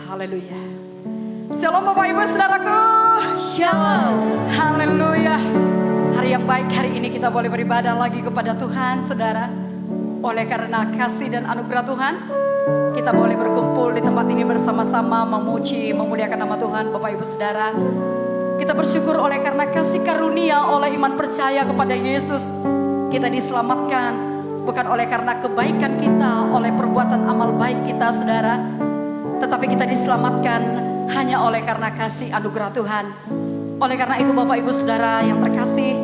Haleluya. Shalom Bapak Ibu Saudaraku. Shalom. Haleluya. Hari yang baik hari ini kita boleh beribadah lagi kepada Tuhan, saudara. Oleh karena kasih dan anugerah Tuhan, kita boleh berkumpul di tempat ini bersama-sama memuji, memuliakan nama Tuhan. Bapak Ibu Saudara, kita bersyukur oleh karena kasih karunia oleh iman percaya kepada Yesus. Kita diselamatkan bukan oleh karena kebaikan kita, oleh perbuatan amal baik kita, saudara, tetapi kita diselamatkan hanya oleh karena kasih anugerah Tuhan. Oleh karena itu Bapak Ibu Saudara yang terkasih,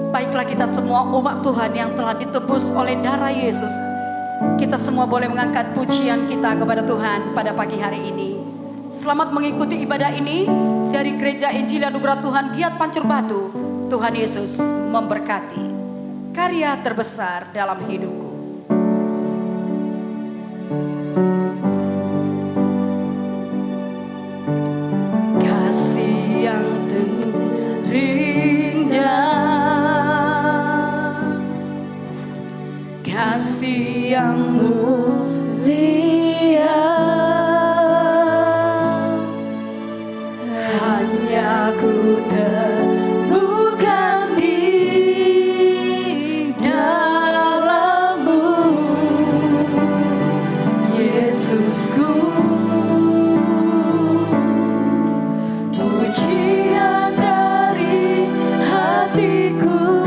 baiklah kita semua umat Tuhan yang telah ditebus oleh darah Yesus, kita semua boleh mengangkat pujian kita kepada Tuhan pada pagi hari ini. Selamat mengikuti ibadah ini dari Gereja Injil Anugerah Tuhan Giat Pancur Batu. Tuhan Yesus memberkati. Karya terbesar dalam hidupku. Kasih yang terindah, kasih yang mulia, hanya ku temukan di dalam-Mu, Yesusku. Pujian dari hatiku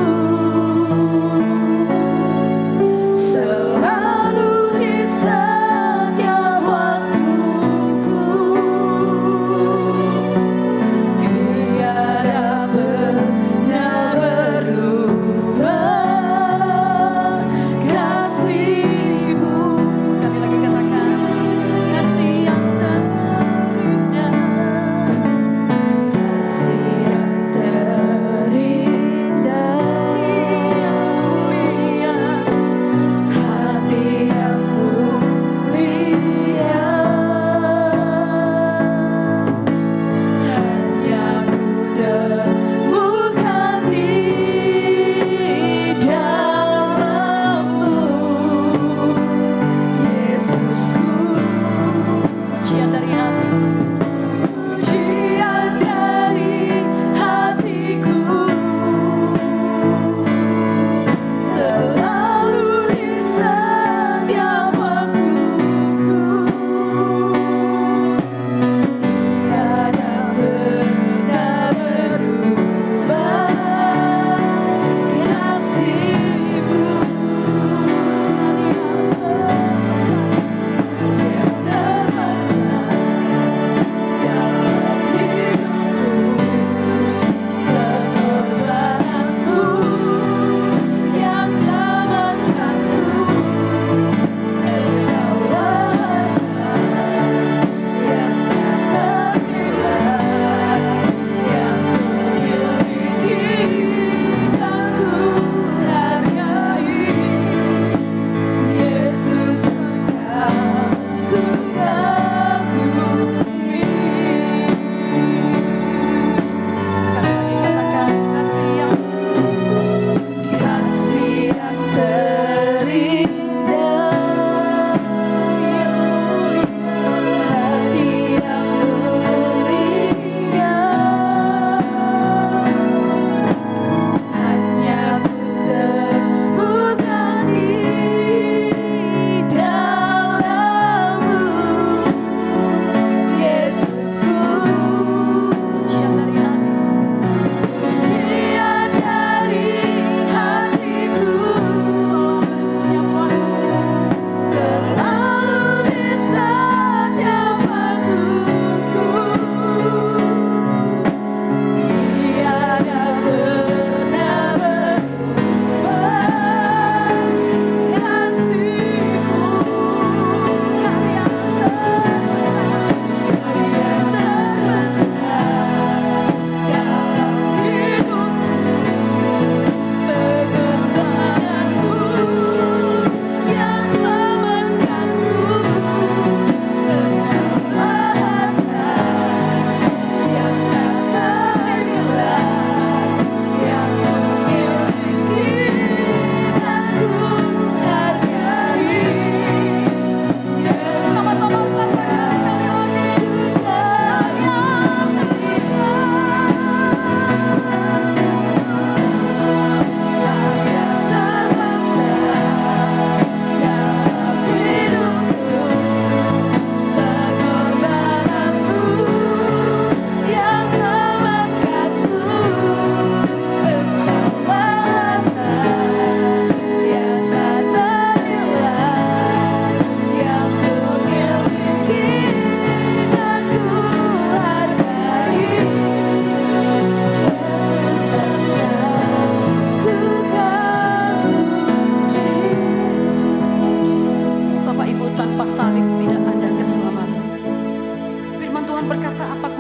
selalu di setiap waktuku, tiada pernah berubah kasih-Mu. Sekali lagi katakan, kasih yang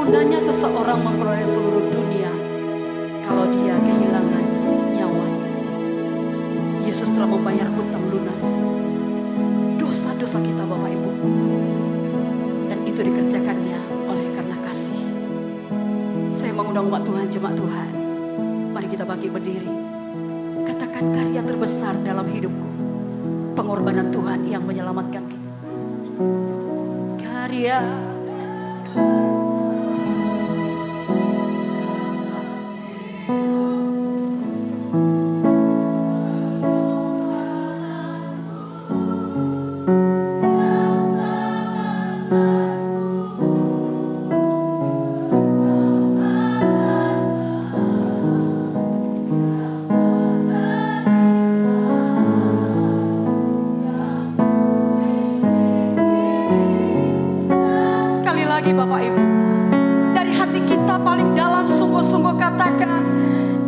gunanya seseorang memperoleh seluruh dunia kalau dia kehilangan nyawanya? Yesus telah membayar hutang lunas dosa-dosa kita, Bapak Ibu. Dan itu dikerjakannya oleh karena kasih. Saya mengundang umat Tuhan, jemaat Tuhan. Mari kita bangkit berdiri. Katakan, karya terbesar dalam hidupku, pengorbanan Tuhan yang menyelamatkan kita. Karya lagi Bapak Ibu, dari hati kita paling dalam sungguh-sungguh katakan,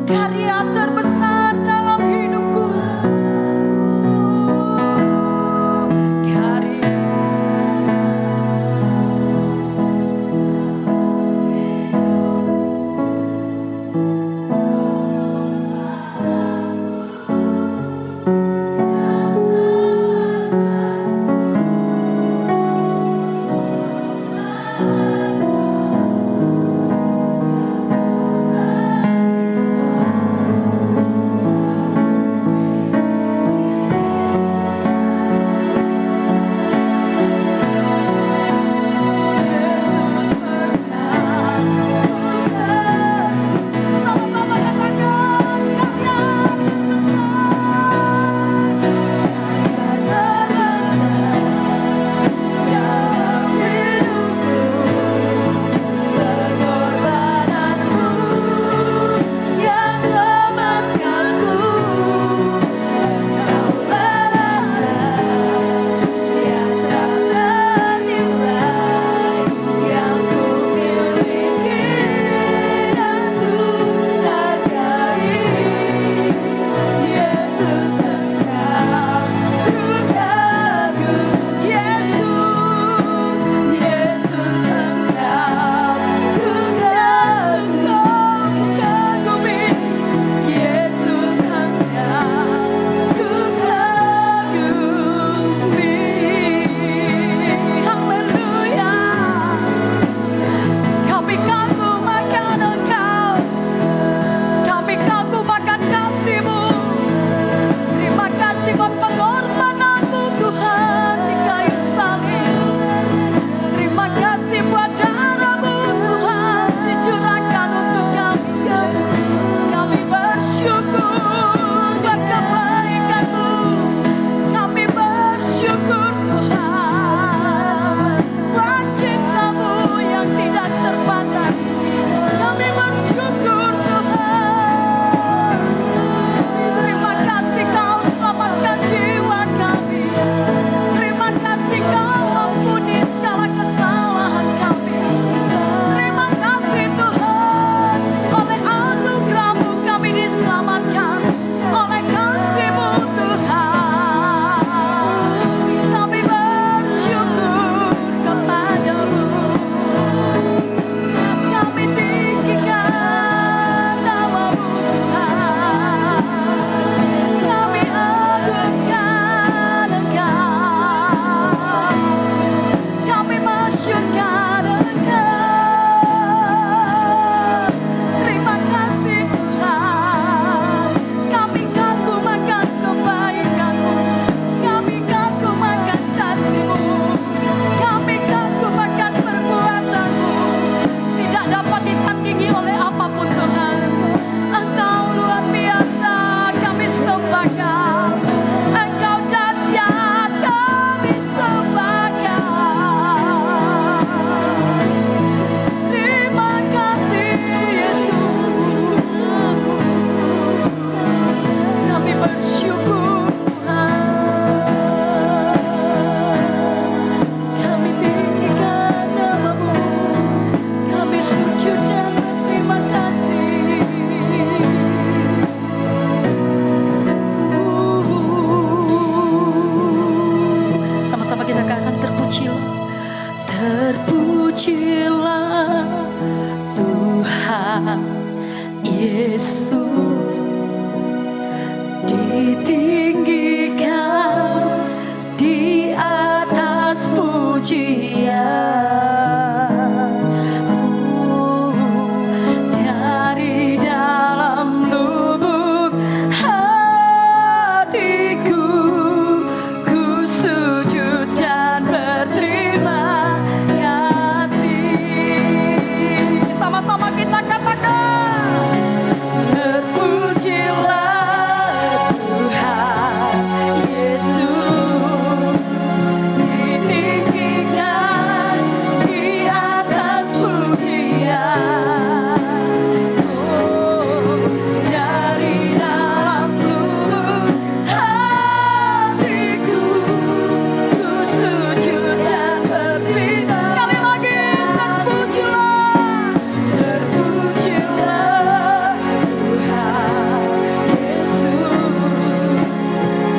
karya terbesar dalam hidupku, karya terpujilah Yesus ditinggikan di atas pujian. Dari dalam lubuk hatiku, ku sujud dan berterima kasih. Sama-sama kita katakan, terpujilah Tuhan Yesus, ditinggikan di atas pujian. Oh, dari dalam lubuk hatiku, ku sujud dan berterima. Sekali lagi, terpujilah, terpujilah Tuhan Yesus,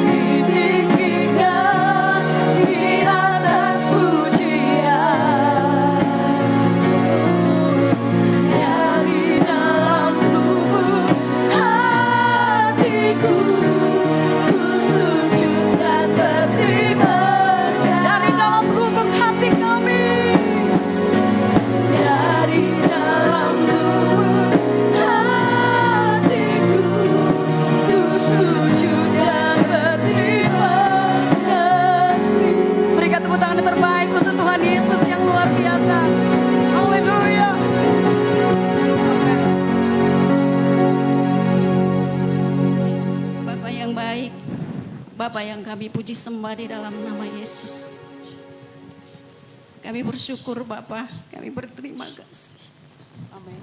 ditinggikan di atas pujian. Dari dalam lubuk hatiku, ku sujud dan berterima kasih. Dari dalam lubuk hati kami, dari dalam lubuk hatiku, ku sujud dan berterima kasih. Berikan tepuk tangan yang terbaik untuk Tuhan Yesus yang luar biasa. Haleluya. Amin. Bapa yang baik, Bapa yang kami puji sembah di dalam nama Yesus. Kami bersyukur Bapa, kami berterima kasih Amin.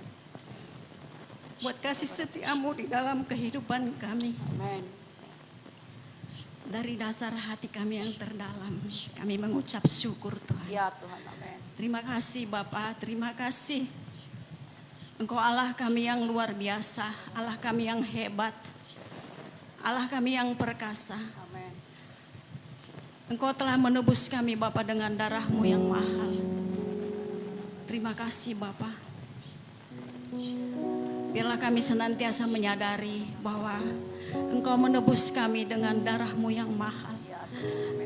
buat kasih setiamu di dalam kehidupan kami. Amin. Dari dasar hati kami yang terdalam, kami mengucap syukur Tuhan. Ya Tuhan, amin. Terima kasih Bapa, terima kasih. Engkau Allah kami yang luar biasa, Allah kami yang hebat, Allah kami yang perkasa. Amin. Engkau telah menebus kami Bapa dengan darah-Mu yang mahal. Terima kasih Bapa. Biarlah kami senantiasa menyadari bahwa Engkau menebus kami dengan darah-Mu yang mahal.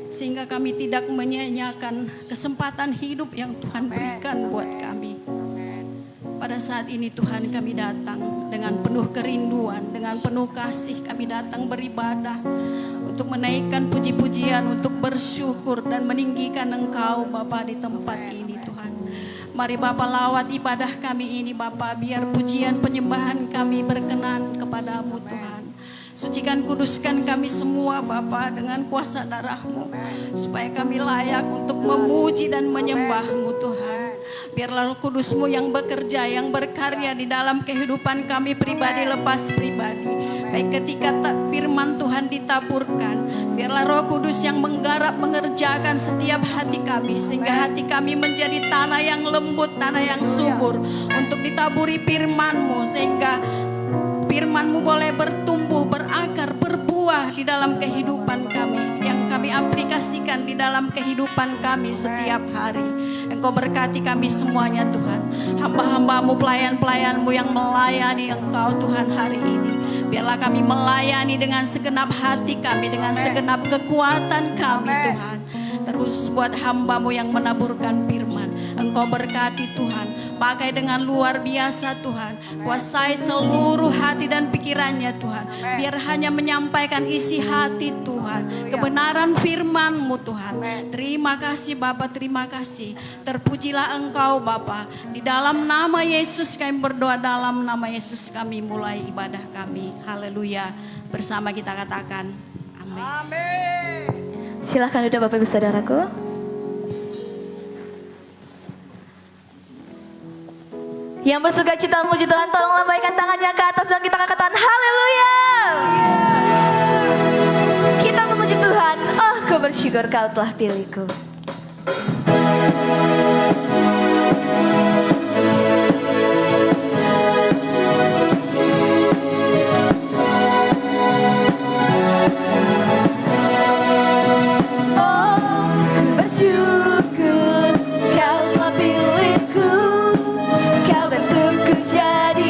Sehingga kami tidak menyia-nyiakan kesempatan hidup yang Tuhan berikan buat kami. Pada saat ini Tuhan kami datang dengan penuh kerinduan, dengan penuh kasih kami datang beribadah untuk menaikkan puji-pujian, untuk bersyukur dan meninggikan Engkau Bapa di tempat ini Tuhan. Mari Bapa lawat ibadah kami ini Bapa, biar pujian penyembahan kami berkenan kepadamu Tuhan. Sucikan kuduskan kami semua Bapa dengan kuasa darah-Mu, supaya kami layak untuk memuji dan menyembah-Mu Tuhan. Biarlah Roh Kudus-Mu yang bekerja, yang berkarya di dalam kehidupan kami pribadi lepas pribadi. Baik ketika firman Tuhan ditaburkan, biarlah Roh Kudus yang menggarap, mengerjakan setiap hati kami, sehingga hati kami menjadi tanah yang lembut, tanah yang subur, untuk ditaburi firman-Mu, sehingga firman-Mu boleh bertumbuh, berakar, berbuah di dalam kehidupan kami, yang kami aplikasikan di dalam kehidupan kami setiap hari. Engkau berkati kami semuanya Tuhan. Hamba-hamba-Mu, pelayan-pelayan-Mu yang melayani Engkau Tuhan hari ini. Biarlah kami melayani dengan segenap hati kami, dengan segenap kekuatan kami Tuhan. Terkhusus buat hamba-Mu yang menaburkan firman. Engkau berkati Tuhan. Pakai dengan luar biasa Tuhan. Kuasai seluruh hati dan pikirannya Tuhan. Biar hanya menyampaikan isi hati Tuhan. Kebenaran firman-Mu Tuhan. Terima kasih Bapa, terima kasih. Terpujilah Engkau Bapa. Di dalam nama Yesus kami berdoa, dalam nama Yesus kami mulai ibadah kami. Haleluya. Bersama kita katakan amin. Amin. Silahkan duduk Bapak Ibu Saudaraku. Yang bersuka cita memuji Tuhan, tolong lambaikan tangannya ke atas dan kita katakan haleluya. Kita memuji Tuhan, oh ku bersyukur Kau telah pilihku. Kau telah pilihku, Kau bentukku jadi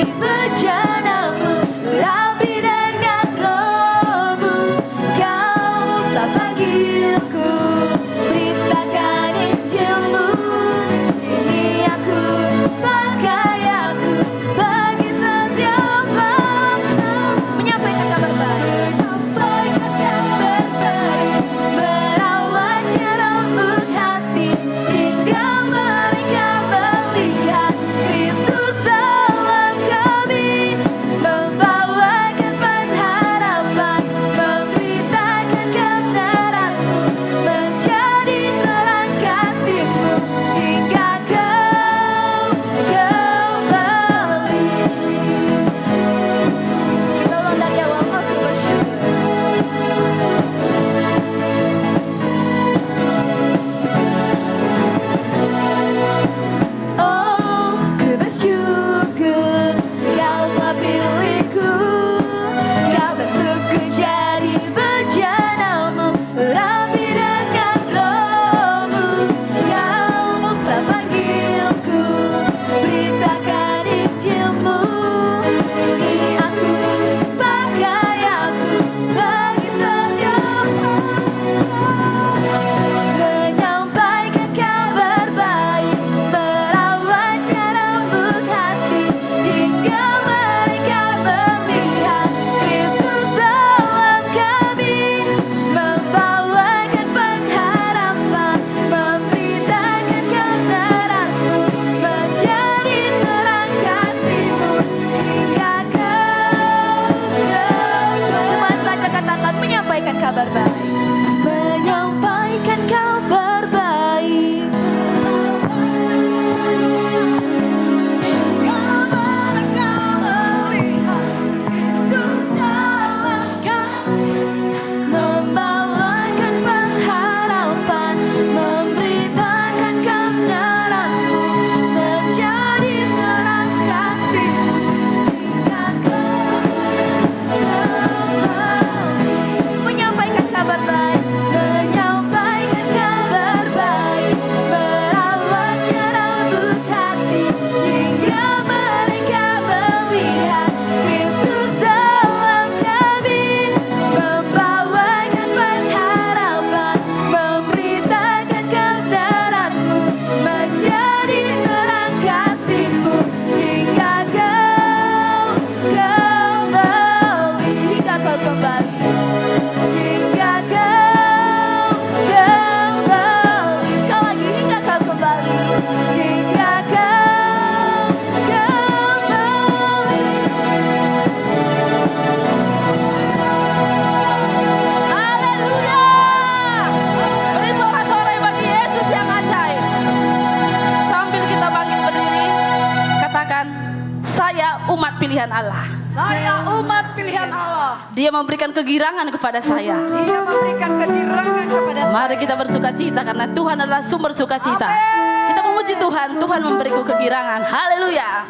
pilihan Allah. Saya umat pilihan Allah. Dia memberikan kegirangan kepada saya. Dia memberikan kegirangan kepada saya. Mari kita bersuka cita karena Tuhan adalah sumber sukacita. Amin. Kita memuji Tuhan, Tuhan memberiku kegirangan. Haleluya.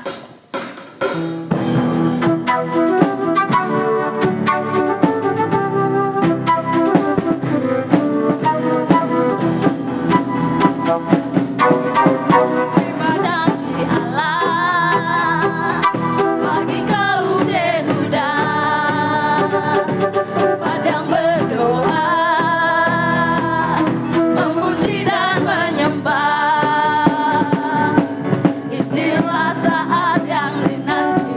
Janji Allah bagi kaum Yehuda, padang berdoa, memuji dan menyembah. Inilah saat yang dinanti,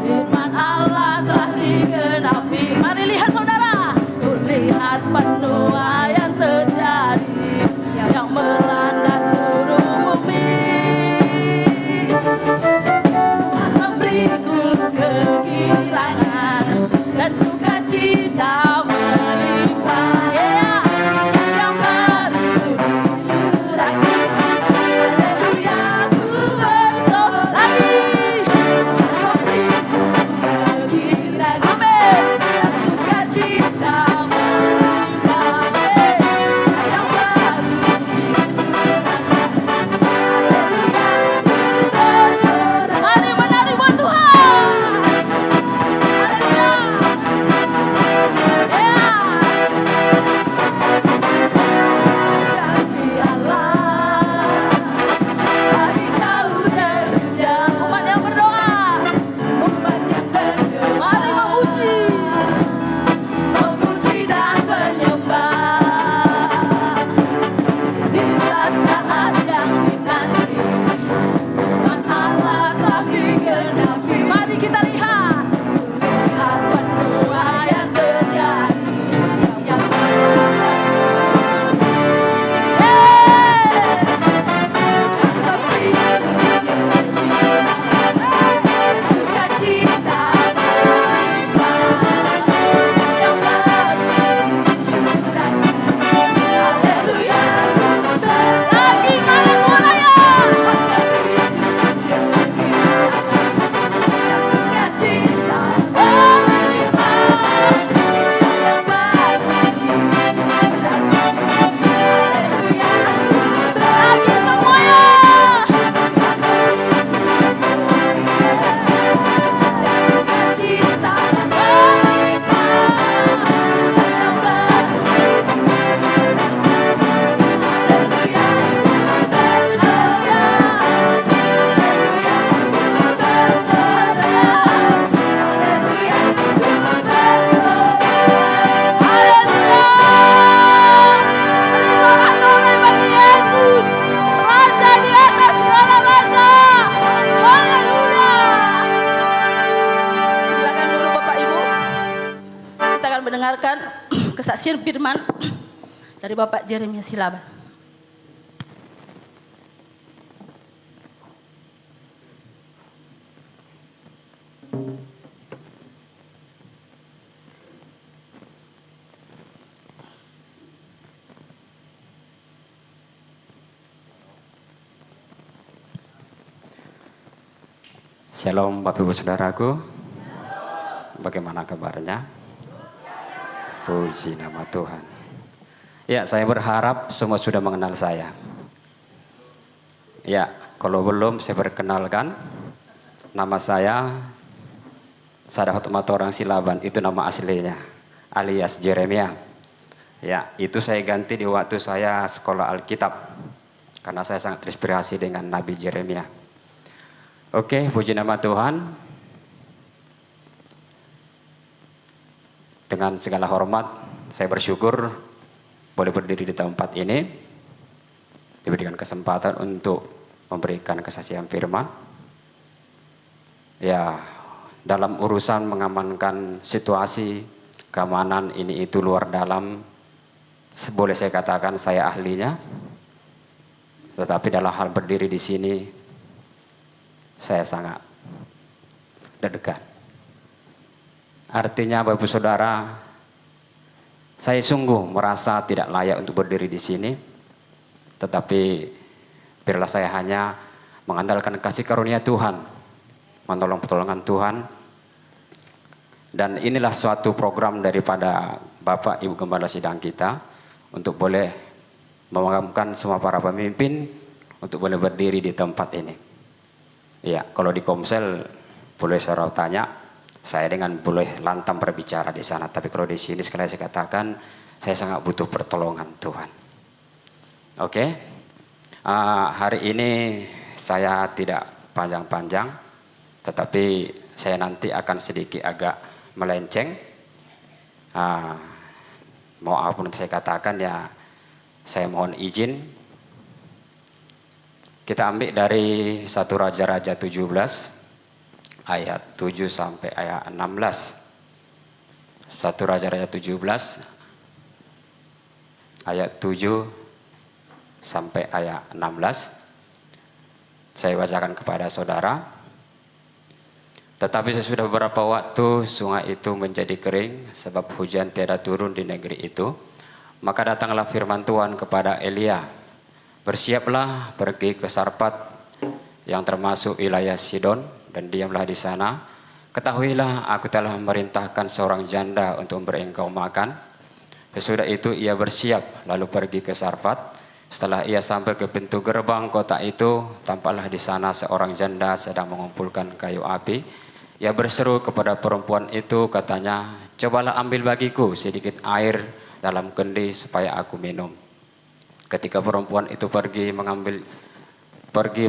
firman Allah telah digenapi. Mari lihat saudara, tuh lihat penuaian yang terjadi, yang melanda seluruh bumi. Memberiku kegirangan dan sukacita melimpah. Yeah. Yang baru dicurahkan. Haleluya, ku bersorak lagi. Memberiku kegirangan dan sukacita melimpah. Yang baru dicurahkan. Haleluya, ku bersorak. Mari menari buat Tuhan. Haleluya. Janji Allah bagi kaum Yehuda, umat yang berdoa, mari memuji dan menyembah. Inilah saat yang dinanti, firman Allah telah digenapi. Mari kita lihat penuaian terjadi, yang melanda seluruh bumi. Sukacita melimpah, yang baru dicurahkan. Haleluya, lagi mana suaranya? Sukacita melimpah, yang baru dicurahkan. Haleluya, lagi semuanya. Sukacita melimpah, yang baru mendengarkan kesaksian firman dari Bapak Jeremia Silaban. Shalom Bapak Ibu Saudaraku. Bagaimana kabarnya? Puji nama Tuhan. Ya, saya berharap semua sudah mengenal saya. Ya, kalau belum saya perkenalkan. Nama saya Sadahat Matorang Silaban, itu nama aslinya, alias Jeremia. Ya, itu saya ganti di waktu saya sekolah Alkitab. Karena saya sangat terinspirasi dengan Nabi Jeremia. Oke, puji nama Tuhan. Dengan segala hormat, saya bersyukur boleh berdiri di tempat ini. Diberikan kesempatan untuk memberikan kesaksian firman. Ya, dalam urusan mengamankan situasi, keamanan ini itu luar dalam, boleh saya katakan saya ahlinya. Tetapi dalam hal berdiri di sini, saya sangat deg-degan. Artinya Bapak Ibu Saudara, saya sungguh merasa tidak layak untuk berdiri di sini. Tetapi biarlah saya hanya mengandalkan kasih karunia Tuhan menolong pertolongan Tuhan. Dan inilah suatu program daripada Bapak Ibu Gembala Sidang kita untuk boleh memakamkan semua para pemimpin untuk boleh berdiri di tempat ini. Ya, kalau di Komsel boleh saudara tanya, saya dengan boleh lantang berbicara di sana. Tapi kalau di sini sekali saya katakan, saya sangat butuh pertolongan Tuhan. Oke, hari ini saya tidak panjang-panjang, tetapi saya nanti akan sedikit agak melenceng. Mau apapun saya katakan ya, saya mohon izin. Kita ambil dari 1 Raja-Raja 17 ayat 7 sampai ayat 16. 1 Raja-Raja 17 ayat 7 sampai ayat 16. Saya bacakan kepada saudara. Tetapi sesudah beberapa waktu sungai itu menjadi kering sebab hujan tiada turun di negeri itu. Maka datanglah firman Tuhan kepada Elia, bersiaplah pergi ke Sarpat yang termasuk wilayah Sidon dan diamlah di sana. Ketahuilah aku telah memerintahkan seorang janda untuk memberi engkau makan. Sesudah itu ia bersiap lalu pergi ke Sarpat. Setelah ia sampai ke pintu gerbang kota itu, tampaklah di sana seorang janda sedang mengumpulkan kayu api. Ia berseru kepada perempuan itu, katanya, cobalah ambil bagiku sedikit air dalam kendi supaya aku minum. Ketika perempuan itu pergi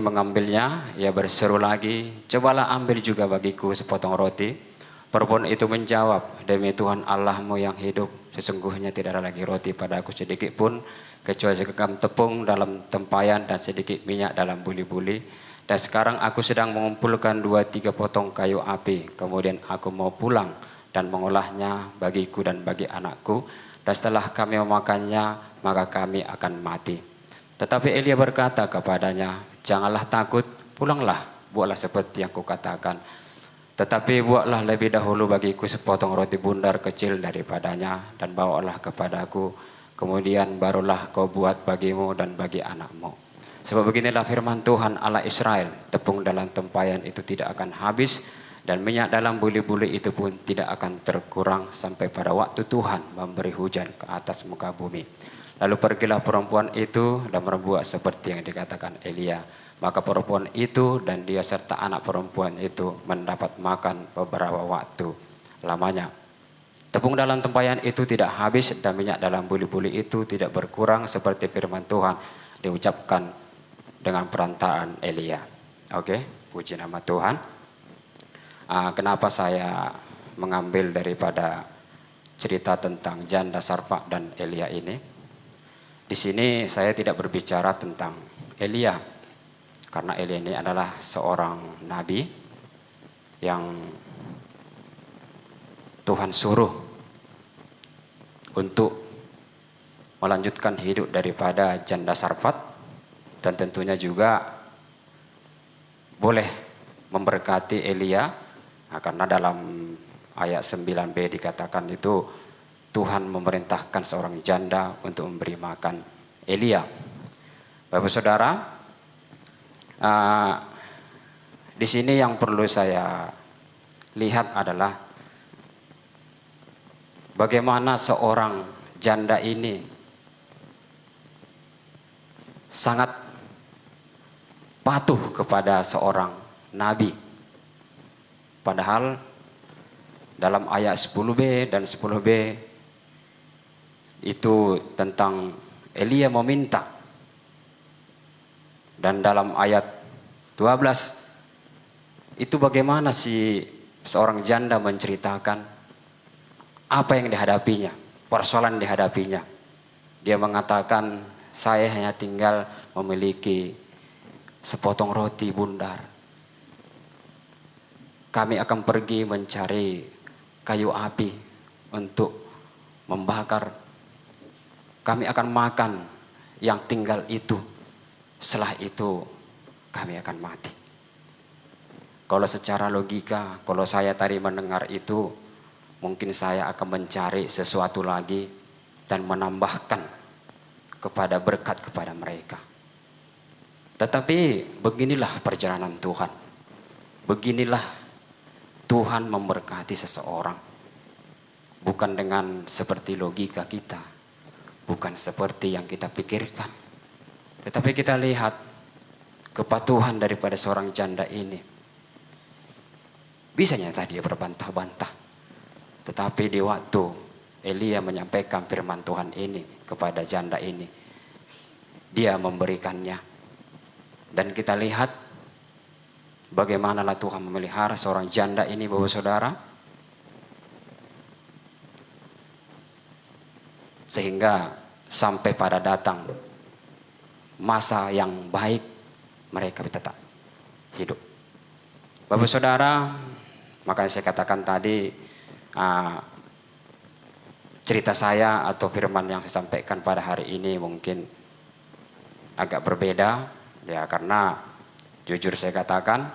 mengambilnya, ia berseru lagi, cobalah ambil juga bagiku sepotong roti. Perempuan itu menjawab, demi Tuhan Allahmu yang hidup, sesungguhnya tidak ada lagi roti padaku sedikit pun, kecuali segenggam tepung dalam tempayan dan sedikit minyak dalam buli-buli. Dan sekarang aku sedang mengumpulkan 2-3 potong kayu api. Kemudian aku mau pulang dan mengolahnya bagiku dan bagi anakku. Dan setelah kami memakannya, maka kami akan mati. Tetapi Elia berkata kepadanya, janganlah takut, pulanglah, buatlah seperti yang kukatakan. Tetapi buatlah lebih dahulu bagiku sepotong roti bundar kecil daripadanya, dan bawalah kepadaku. Kemudian barulah kau buat bagimu dan bagi anakmu. Sebab beginilah firman Tuhan Allah Israel, tepung dalam tempayan itu tidak akan habis, dan minyak dalam buli-buli itu pun tidak akan terkurang sampai pada waktu Tuhan memberi hujan ke atas muka bumi. Lalu pergilah perempuan itu dan berbuat seperti yang dikatakan Elia. Maka perempuan itu dan dia serta anak perempuan itu mendapat makan beberapa waktu lamanya. Tepung dalam tempayan itu tidak habis dan minyak dalam buli-buli itu tidak berkurang seperti firman Tuhan diucapkan dengan perantaraan Elia. Oke, puji nama Tuhan. Kenapa saya mengambil daripada cerita tentang janda Sarpat dan Elia ini? Di sini saya tidak berbicara tentang Elia, karena Elia ini adalah seorang nabi yang Tuhan suruh untuk melanjutkan hidup daripada janda Sarpat. Dan tentunya juga boleh memberkati Elia, karena dalam ayat 9b dikatakan itu Tuhan memerintahkan seorang janda untuk memberi makan Elia. Bapak Saudara, di sini yang perlu saya lihat adalah bagaimana seorang janda ini sangat patuh kepada seorang nabi. Padahal dalam ayat 10b dan 10b itu tentang Elia meminta. Dan dalam ayat 12 itu bagaimana si seorang janda menceritakan apa yang dihadapinya, persoalan dihadapinya. Dia mengatakan, saya hanya tinggal memiliki sepotong roti bundar. Kami akan pergi mencari kayu api untuk membakar. Kami akan makan yang tinggal itu. Setelah itu kami akan mati. Kalau secara logika, kalau saya tadi mendengar itu, mungkin saya akan mencari sesuatu lagi dan menambahkan kepada berkat kepada mereka. Tetapi beginilah perjalanan Tuhan. beginilah Tuhan memberkati seseorang. Bukan dengan seperti logika kita, bukan seperti yang kita pikirkan. Tetapi kita lihat kepatuhan daripada seorang janda ini. Bisanya tadi dia berbantah-bantah. Tetapi di waktu Elia menyampaikan firman Tuhan ini kepada janda ini, dia memberikannya. Dan kita lihat bagaimanalah Tuhan memelihara seorang janda ini, Bapak Saudara. Sehingga sampai pada datang masa yang baik, mereka tetap hidup. Bapak Saudara, makanya saya katakan tadi, cerita saya atau firman yang saya sampaikan pada hari ini mungkin agak berbeda, ya, karena jujur saya katakan,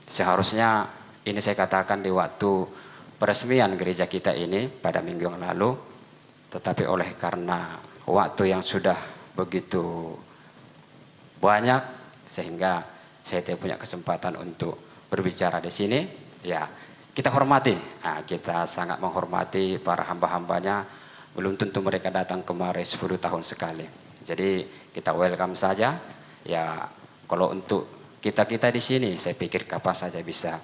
seharusnya ini saya katakan di waktu peresmian gereja kita ini pada minggu yang lalu, tetapi oleh karena waktu yang sudah begitu banyak, sehingga saya tidak punya kesempatan untuk berbicara di sini. Ya, kita hormati, kita sangat menghormati para hamba-hambanya. Belum tentu mereka datang kemari 10 tahun sekali. Jadi kita welcome saja. Ya, kalau untuk kita di sini, saya pikir kapan saja bisa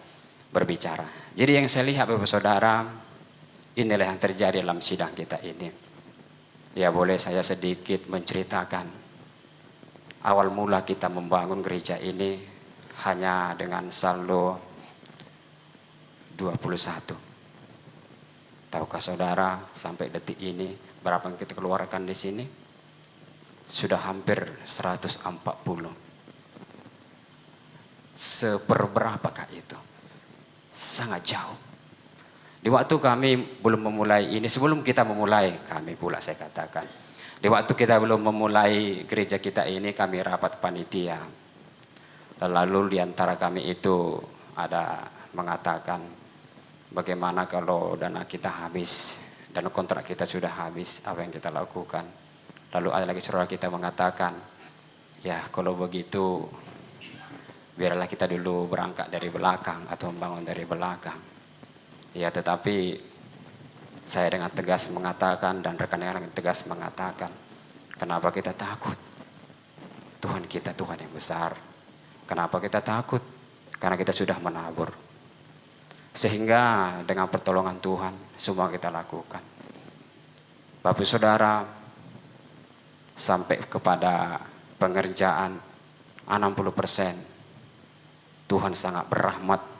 berbicara. Jadi yang saya lihat, Bapak Saudara, inilah yang terjadi dalam sidang kita ini. Ya, boleh saya sedikit menceritakan awal mula kita membangun gereja ini hanya dengan saldo 21. Tahukah saudara, sampai detik ini berapa yang kita keluarkan di sini? Sudah hampir 140. Seberberapakah itu? Sangat jauh. Di waktu kami belum memulai ini, sebelum kita memulai, kami pula saya katakan, di waktu kita belum memulai gereja kita ini, kami rapat panitia. Lalu di antara kami itu ada mengatakan, bagaimana kalau dana kita habis, dan kontrak kita sudah habis, apa yang kita lakukan? Lalu ada lagi saudara kita mengatakan, ya kalau begitu, biarlah kita dulu berangkat dari belakang atau membangun dari belakang. Ya, tetapi saya dengan tegas mengatakan dan rekan-rekan dengan tegas mengatakan, kenapa kita takut? Tuhan kita Tuhan yang besar. Kenapa kita takut? Karena kita sudah menabur. Sehingga dengan pertolongan Tuhan semua kita lakukan. Bapak Saudara, sampai kepada pengerjaan 60%, Tuhan sangat berrahmat.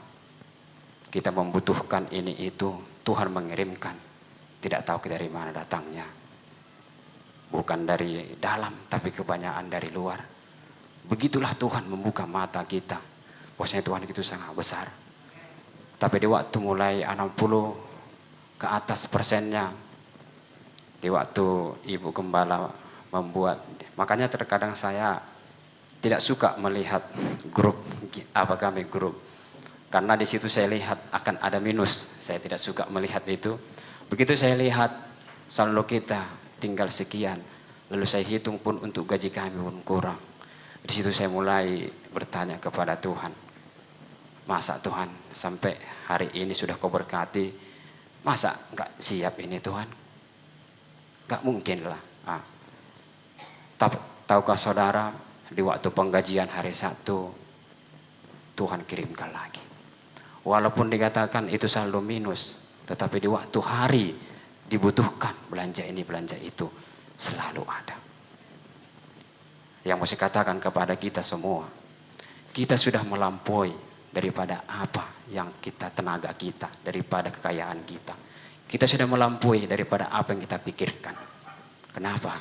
Kita membutuhkan ini itu, Tuhan mengirimkan. Tidak tahu dari mana datangnya. Bukan dari dalam, tapi kebanyakan dari luar. Begitulah Tuhan membuka mata kita. Bahwasanya Tuhan itu sangat besar. Tapi di waktu mulai 60 ke atas persennya, di waktu Ibu Gembala membuat, makanya terkadang saya tidak suka melihat grup, karena di situ saya lihat akan ada minus. Saya tidak suka melihat itu. Begitu saya lihat saldo kita tinggal sekian, lalu saya hitung pun untuk gaji kami pun kurang. Di situ saya mulai bertanya kepada Tuhan, masa Tuhan sampai hari ini sudah kau berkati, masa enggak siap ini Tuhan? Enggak mungkin lah. Tahukah saudara, di waktu penggajian hari Sabtu, Tuhan kirimkan lagi. Walaupun dikatakan itu saldo minus, tetapi di waktu hari dibutuhkan belanja ini, belanja itu, selalu ada. Yang mau saya katakan kepada kita semua, kita sudah melampaui daripada apa yang kita, tenaga kita, daripada kekayaan kita. Kita sudah melampaui daripada apa yang kita pikirkan. Kenapa?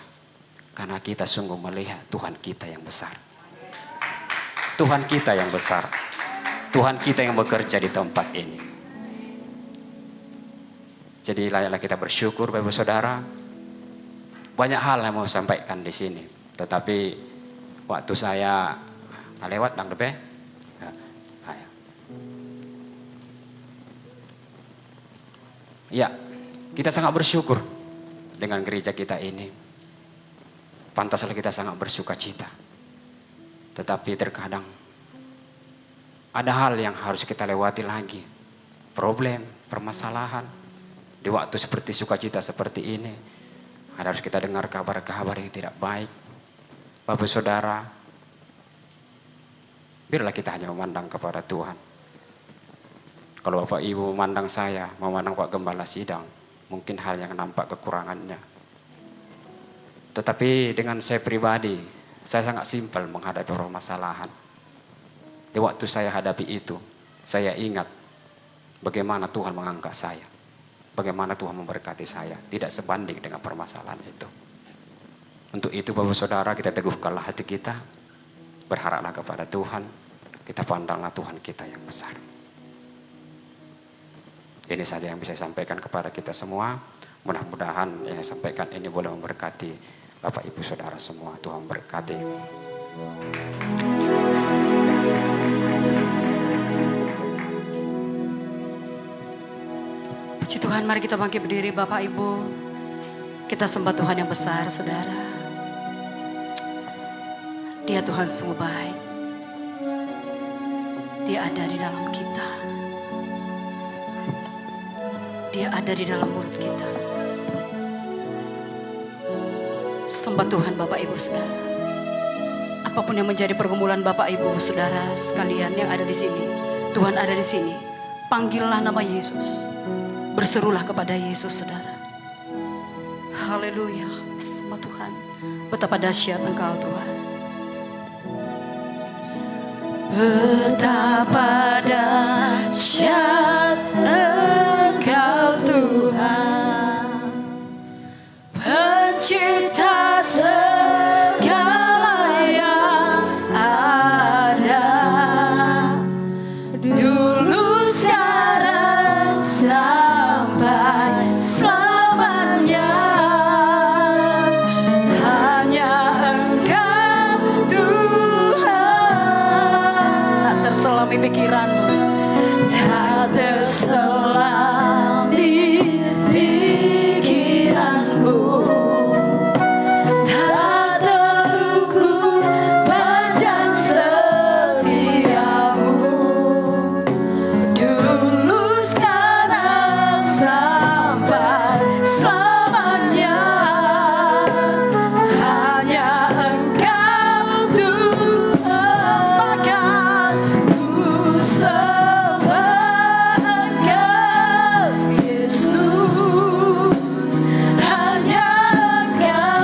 Karena kita sungguh melihat Tuhan kita yang besar. Tuhan kita yang besar. Tuhan kita yang bekerja di tempat ini. Jadi layaklah kita bersyukur, Bapak Saudara. Banyak hal yang mau sampaikan di sini, tetapi waktu saya lewat nang depe. Ya, kita sangat bersyukur dengan gereja kita ini. Pantaslah kita sangat bersuka cita. Tetapi terkadang ada hal yang harus kita lewati lagi. Problem, permasalahan. Di waktu seperti sukacita seperti ini, harus kita dengar kabar-kabar yang tidak baik. Bapak saudara, biarlah kita hanya memandang kepada Tuhan. Kalau Bapak Ibu memandang saya, memandang Pak Gembala sidang, mungkin hal yang nampak kekurangannya. Tetapi dengan saya pribadi, saya sangat simpel menghadapi permasalahan. Di waktu saya hadapi itu, saya ingat bagaimana Tuhan mengangkat saya. Bagaimana Tuhan memberkati saya. Tidak sebanding dengan permasalahan itu. Untuk itu Bapak Saudara, kita teguhkanlah hati kita. Berharaplah kepada Tuhan. Kita pandanglah Tuhan kita yang besar. Ini saja yang bisa saya sampaikan kepada kita semua. Mudah-mudahan yang saya sampaikan ini boleh memberkati Bapak Ibu Saudara semua. Tuhan berkati. Puji Tuhan, mari kita bangkit berdiri Bapak Ibu. Kita sembah Tuhan yang besar, saudara. Dia Tuhan sungguh baik. Dia ada di dalam kita. Dia ada di dalam mulut kita. Sembah Tuhan Bapak Ibu Saudara. Apapun yang menjadi pergumulan Bapak Ibu Saudara sekalian yang ada di sini, Tuhan ada di sini. Panggillah nama Yesus. Berserulah kepada Yesus Saudara. Haleluya. Sembah Tuhan. Betapa dahsyat Engkau Tuhan. Betapa dahsyat Engkau Tuhan, Pencipta segala yang ada, dulu sekarang sampai selamanya. Hanya Engkau Tuhan, tak terselami pikiranmu, tak terselami pikiranmu, tak terukur panjang setiamu, dulu sekarang sampai selamanya. Hanya Engkau Tuhan, ku sembah Engkau Yesus. Hanya Engkau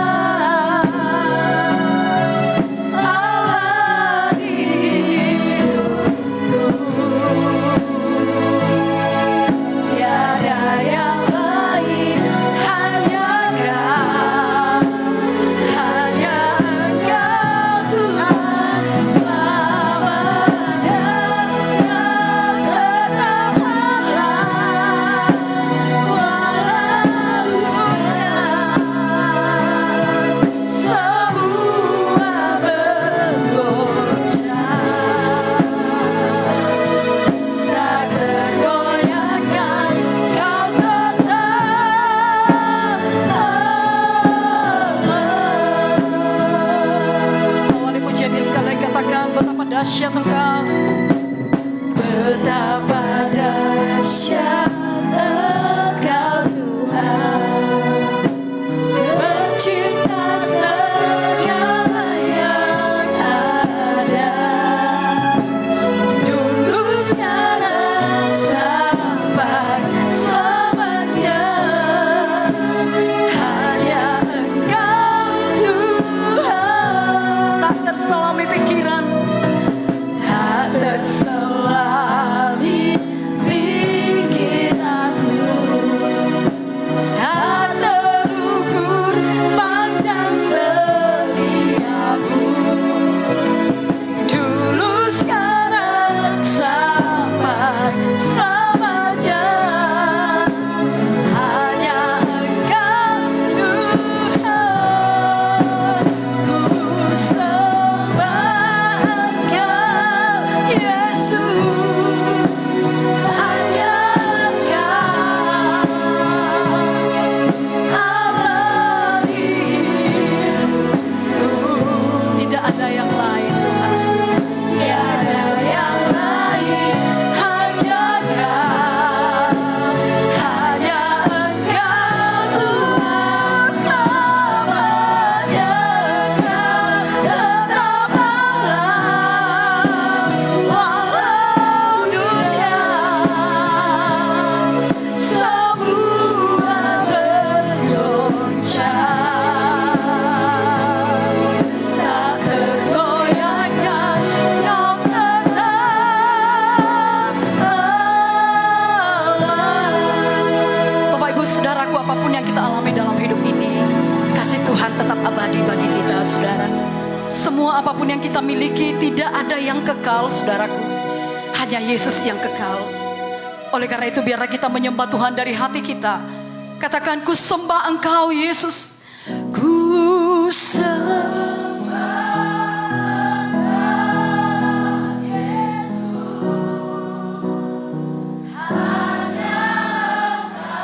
Allah di hidupku, tiada yang lain. Hanya Engkau, hanya Engkau Tuhan selamanya. Engkau tetap Allah walaupun semua bergoncang, tak tergoyahkan. Kau tetap Allah. Awali pujian ini sekali katakan betapa dahsyat Engkau. Betapa dahsyat Engkau Tuhan, Pencipta segala yang ada, dulu sekarang sampai selamanya. Hanya Engkau Tuhan, tak terselami pikiran, tak terselami pikiran. semua apapun yang kita miliki tidak ada yang kekal, saudaraku. Hanya Yesus yang kekal. Oleh karena itu biarlah kita menyembah Tuhan dari hati kita. Katakan, ku sembah Engkau Yesus. Ku sembah Engkau Yesus. Hanya Engkau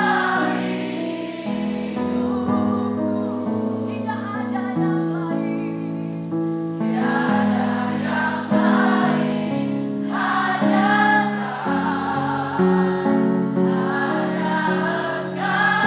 dalam hidupku. Tidak ada yang lain. Tiada yang lain. Hanya Engkau. Hanya Engkau.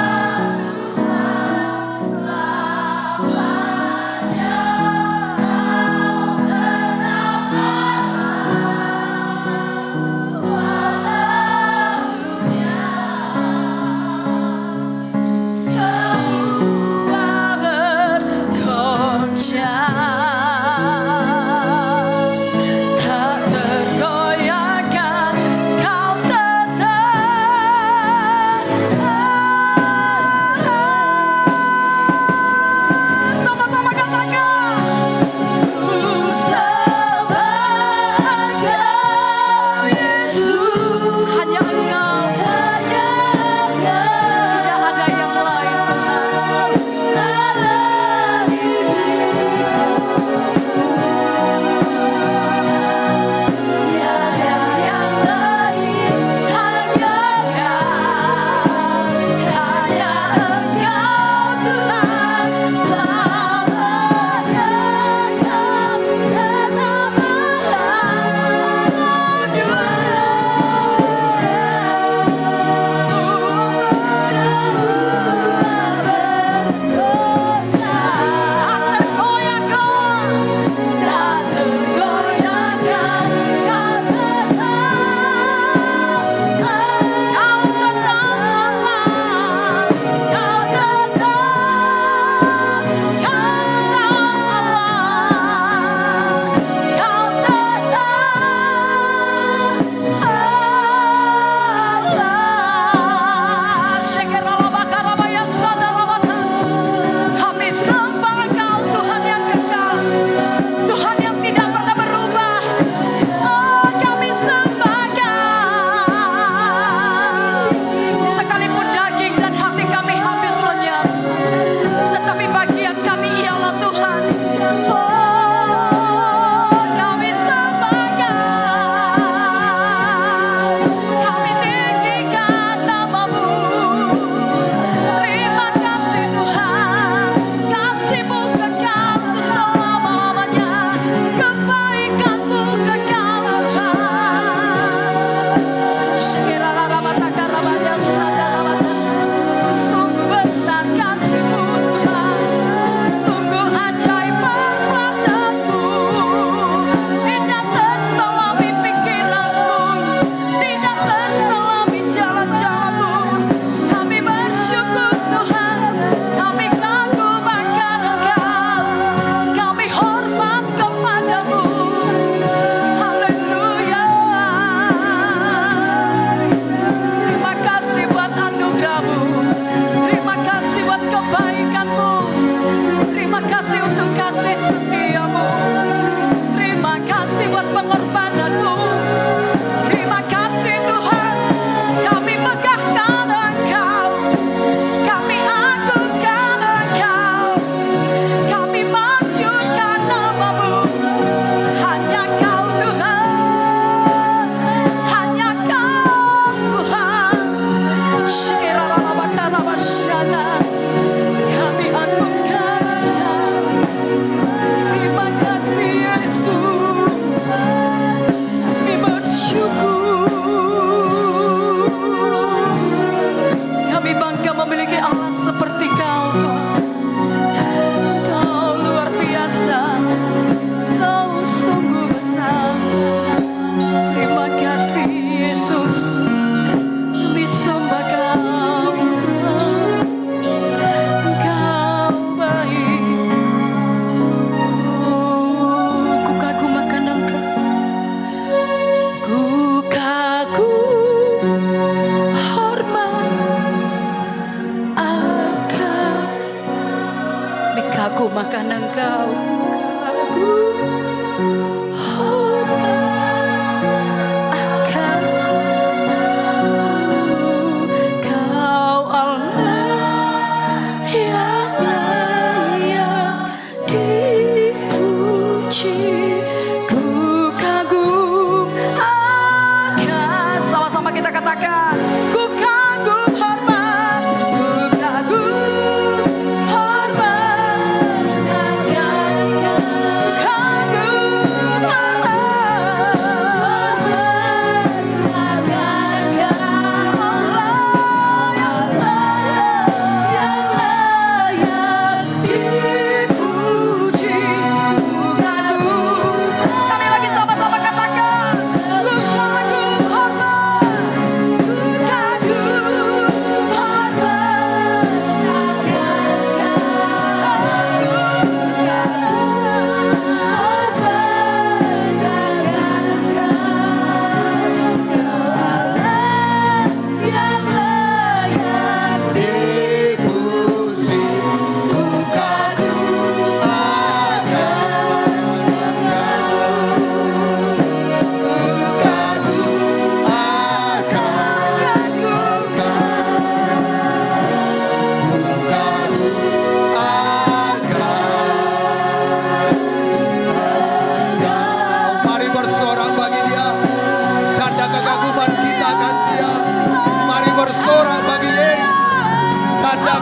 Kami kagum akan Engkau.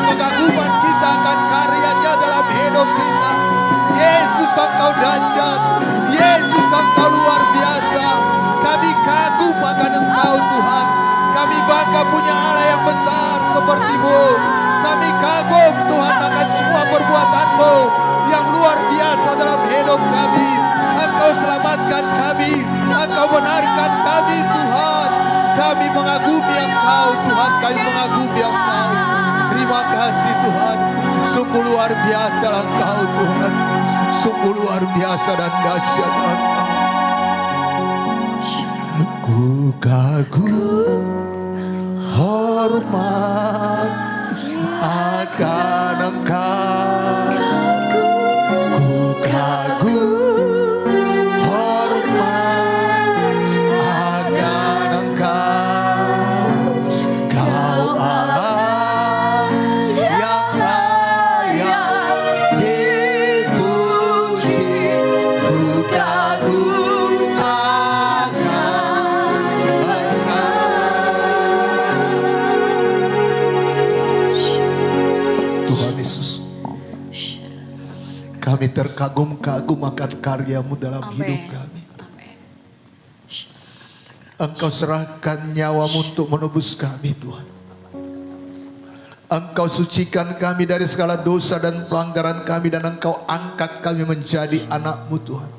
Kekaguman kita akan karyanya dalam hidup kita. Yesus, Engkau dahsyat. Yesus, Engkau luar biasa. Kami kagum akan Engkau Tuhan. Kami bangga punya Allah yang besar seperti-Mu. Kami kagum Tuhan akan semua perbuatan-Mu yang luar biasa dalam hidup kami. Engkau selamatkan kami. Engkau benarkan kami Tuhan. Kami mengagumi Engkau Tuhan. Kami mengagumi Engkau. Terima kasih Tuhan. Sungguh luar biasa Engkau Tuhan. Sungguh luar biasa dan dahsyat Engkau. Ku kagum hormat akan Engkau. Ku kagum hormat akan Engkau. Kau Allah yang layak dipuji. Ku kagum akan Engkau. Tuhan Yesus, kami terkagum-kagum akan karya-Mu dalam hidup kami. Engkau serahkan nyawa-Mu untuk menebus kami Tuhan. Engkau sucikan kami dari segala dosa dan pelanggaran kami, dan Engkau angkat kami menjadi anak-Mu Tuhan.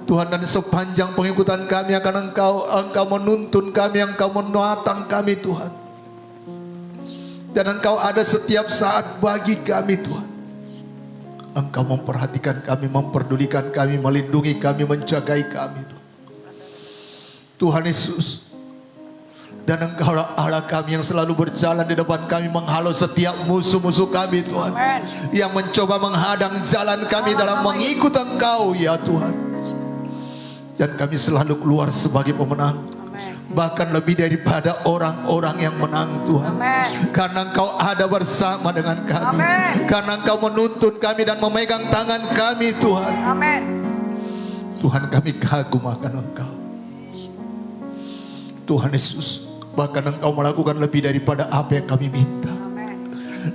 Tuhan, dan sepanjang pengikutan kami akan Engkau, Engkau menuntun kami, Engkau menatang kami Tuhan. Dan Engkau ada setiap saat bagi kami Tuhan. Engkau memperhatikan kami, memperdulikan kami, melindungi kami, menjagai kami Tuhan. Tuhan Yesus, dan Engkau Allah kami yang selalu berjalan di depan kami, menghalau setiap musuh-musuh kami Tuhan. Yang mencoba menghadang jalan kami dalam mengikut Engkau ya Tuhan. Dan kami selalu keluar sebagai pemenang. Bahkan lebih daripada orang-orang yang menang Tuhan. Karena Engkau ada bersama dengan kami. Karena Engkau menuntun kami dan memegang tangan kami Tuhan. Tuhan, kami kagum akan Engkau. Tuhan Yesus, bahkan Engkau melakukan lebih daripada apa yang kami minta.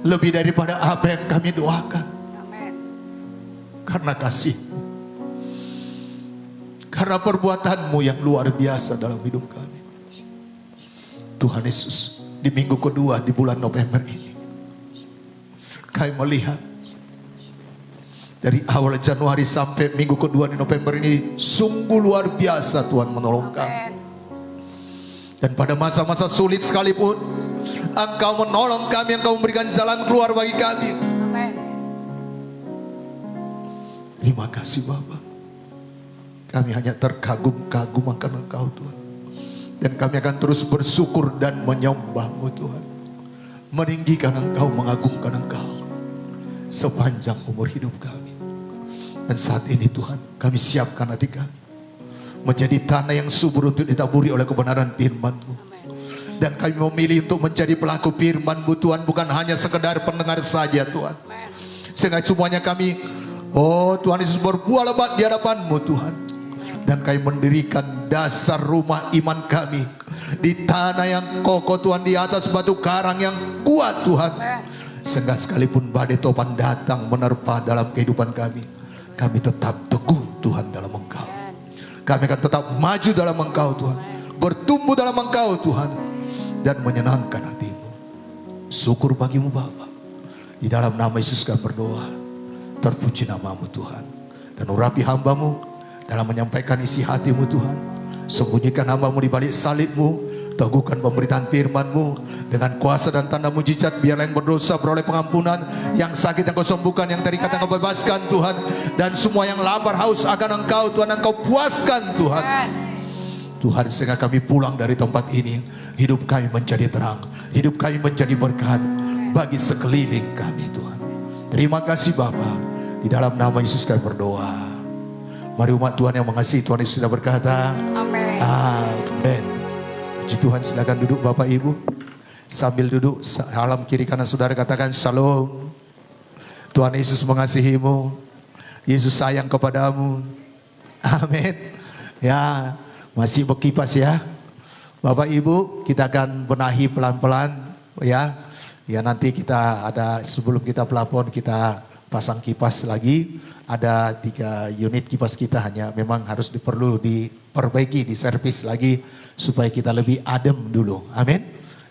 Lebih daripada apa yang kami doakan. Karena kasih, karena perbuatan-Mu yang luar biasa dalam hidup kami. Tuhan Yesus, di minggu kedua di bulan November ini, kami melihat dari awal Januari sampai minggu kedua di November ini, sungguh luar biasa Tuhan menolong kami. Dan pada masa-masa sulit sekalipun, Engkau menolong kami, Engkau memberikan jalan keluar bagi kami. Terima kasih Bapa. Kami hanya terkagum-kagum akan Engkau Tuhan. Dan kami akan terus bersyukur dan menyembah-Mu Tuhan. Meninggikan Engkau, mengagungkan Engkau. sepanjang umur hidup kami. Dan saat ini Tuhan, kami siapkan hati kami menjadi tanah yang subur untuk ditaburi oleh kebenaran firman-Mu. Dan kami memilih untuk menjadi pelaku firman-Mu Tuhan, bukan hanya sekedar pendengar saja Tuhan. Sehingga semuanya kami, oh Tuhan Yesus, berbuah lebat di hadapan-Mu Tuhan. Dan kami mendirikan dasar rumah iman kami di tanah yang kokoh Tuhan, di atas batu karang yang kuat Tuhan. Sehingga sekalipun badai topan datang menerpa dalam kehidupan kami tetap teguh Tuhan dalam Engkau. Kami akan tetap maju dalam Engkau Tuhan, bertumbuh dalam Engkau Tuhan, dan menyenangkan hati-Mu. Syukur bagi-Mu Bapa. Di dalam nama Yesus kami berdoa. Terpuji nama-Mu Tuhan. Dan urapi hamba-Mu dalam menyampaikan isi hati-Mu Tuhan. Sembunyikan hamba-Mu di balik salib-Mu. Teguhkan pemberitaan firman-Mu dengan kuasa dan tanda mujizat. Biarlah yang berdosa beroleh pengampunan, yang sakit yang Kau sembuhkan, yang terikat yang Kau bebaskan Tuhan. Dan semua yang lapar haus akan Engkau Tuhan, Engkau puaskan Tuhan. Tuhan, sehingga kami pulang dari tempat ini, hidup kami menjadi terang, hidup kami menjadi berkat bagi sekeliling kami Tuhan. Terima kasih Bapa. Di dalam nama Yesus kami berdoa. Mari umat Tuhan yang mengasihi Tuhan Yesus sudah berkata, Amin. Amin. Puji Tuhan, silakan duduk Bapak Ibu. Sambil duduk, salam kiri kanan saudara, katakan shalom. Tuhan Yesus mengasihimu. Yesus sayang kepadamu. Amin. Ya, masih berkipas ya. Bapak Ibu, kita akan benahi pelan-pelan ya. Ya, nanti kita ada, sebelum kita pelapon, kita pasang kipas lagi. Ada 3 unit kipas kita, hanya memang harus perlu diperbaiki, diservis lagi supaya kita lebih adem dulu. Amin.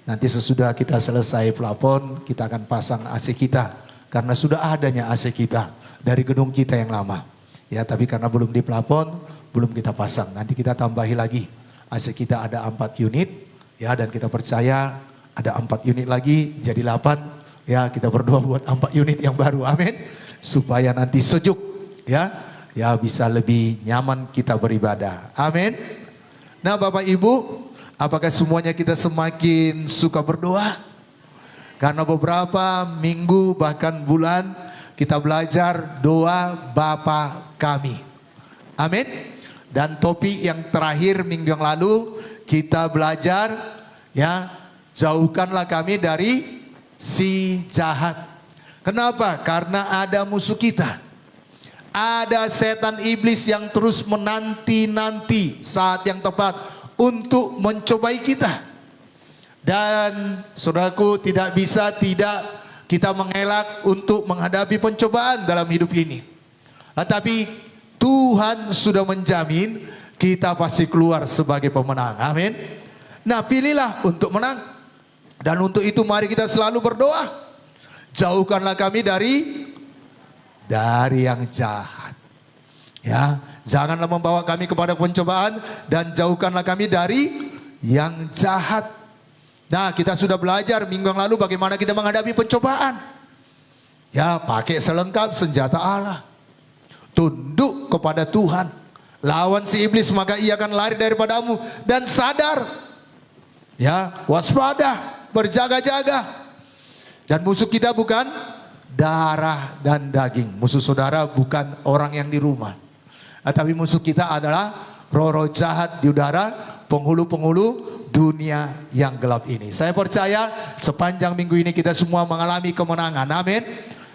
Nanti sesudah kita selesai pelapon, kita akan pasang AC kita, karena sudah adanya AC kita dari gedung kita yang lama. Ya, tapi karena belum dipelapon, belum kita pasang. Nanti kita tambahi lagi. AC kita ada 4 unit ya, dan kita percaya ada 4 unit lagi jadi 8. Ya, kita berdoa buat 4 unit yang baru. Amin. Supaya nanti sejuk ya, ya bisa lebih nyaman kita beribadah. Amin. Nah Bapak Ibu, apakah semuanya kita semakin suka berdoa? Karena beberapa minggu bahkan bulan kita belajar doa Bapa kami. Amin. Dan topik yang terakhir minggu yang lalu kita belajar ya, jauhkanlah kami dari si jahat. Kenapa? Karena ada musuh kita. Ada setan iblis yang terus menanti-nanti saat yang tepat untuk mencobai kita. Dan saudaraku, tidak bisa tidak kita mengelak untuk menghadapi pencobaan dalam hidup ini. Tetapi Tuhan sudah menjamin kita pasti keluar sebagai pemenang. Amin. Nah, pilihlah untuk menang. Dan untuk itu mari kita selalu berdoa. Jauhkanlah kami dari yang jahat. Ya, janganlah membawa kami kepada pencobaan, dan jauhkanlah kami dari yang jahat. Nah, kita sudah belajar minggu yang lalu bagaimana kita menghadapi pencobaan. Ya, pakai selengkap senjata Allah. Tunduk kepada Tuhan. Lawan si iblis, maka ia akan lari daripadamu. Dan sadar. Ya, waspada, berjaga-jaga. Dan musuh kita bukan darah dan daging. Musuh saudara bukan orang yang di rumah. Tapi musuh kita adalah roh-roh jahat di udara, penghulu-penghulu dunia yang gelap ini. Saya percaya sepanjang minggu ini kita semua mengalami kemenangan. Amin.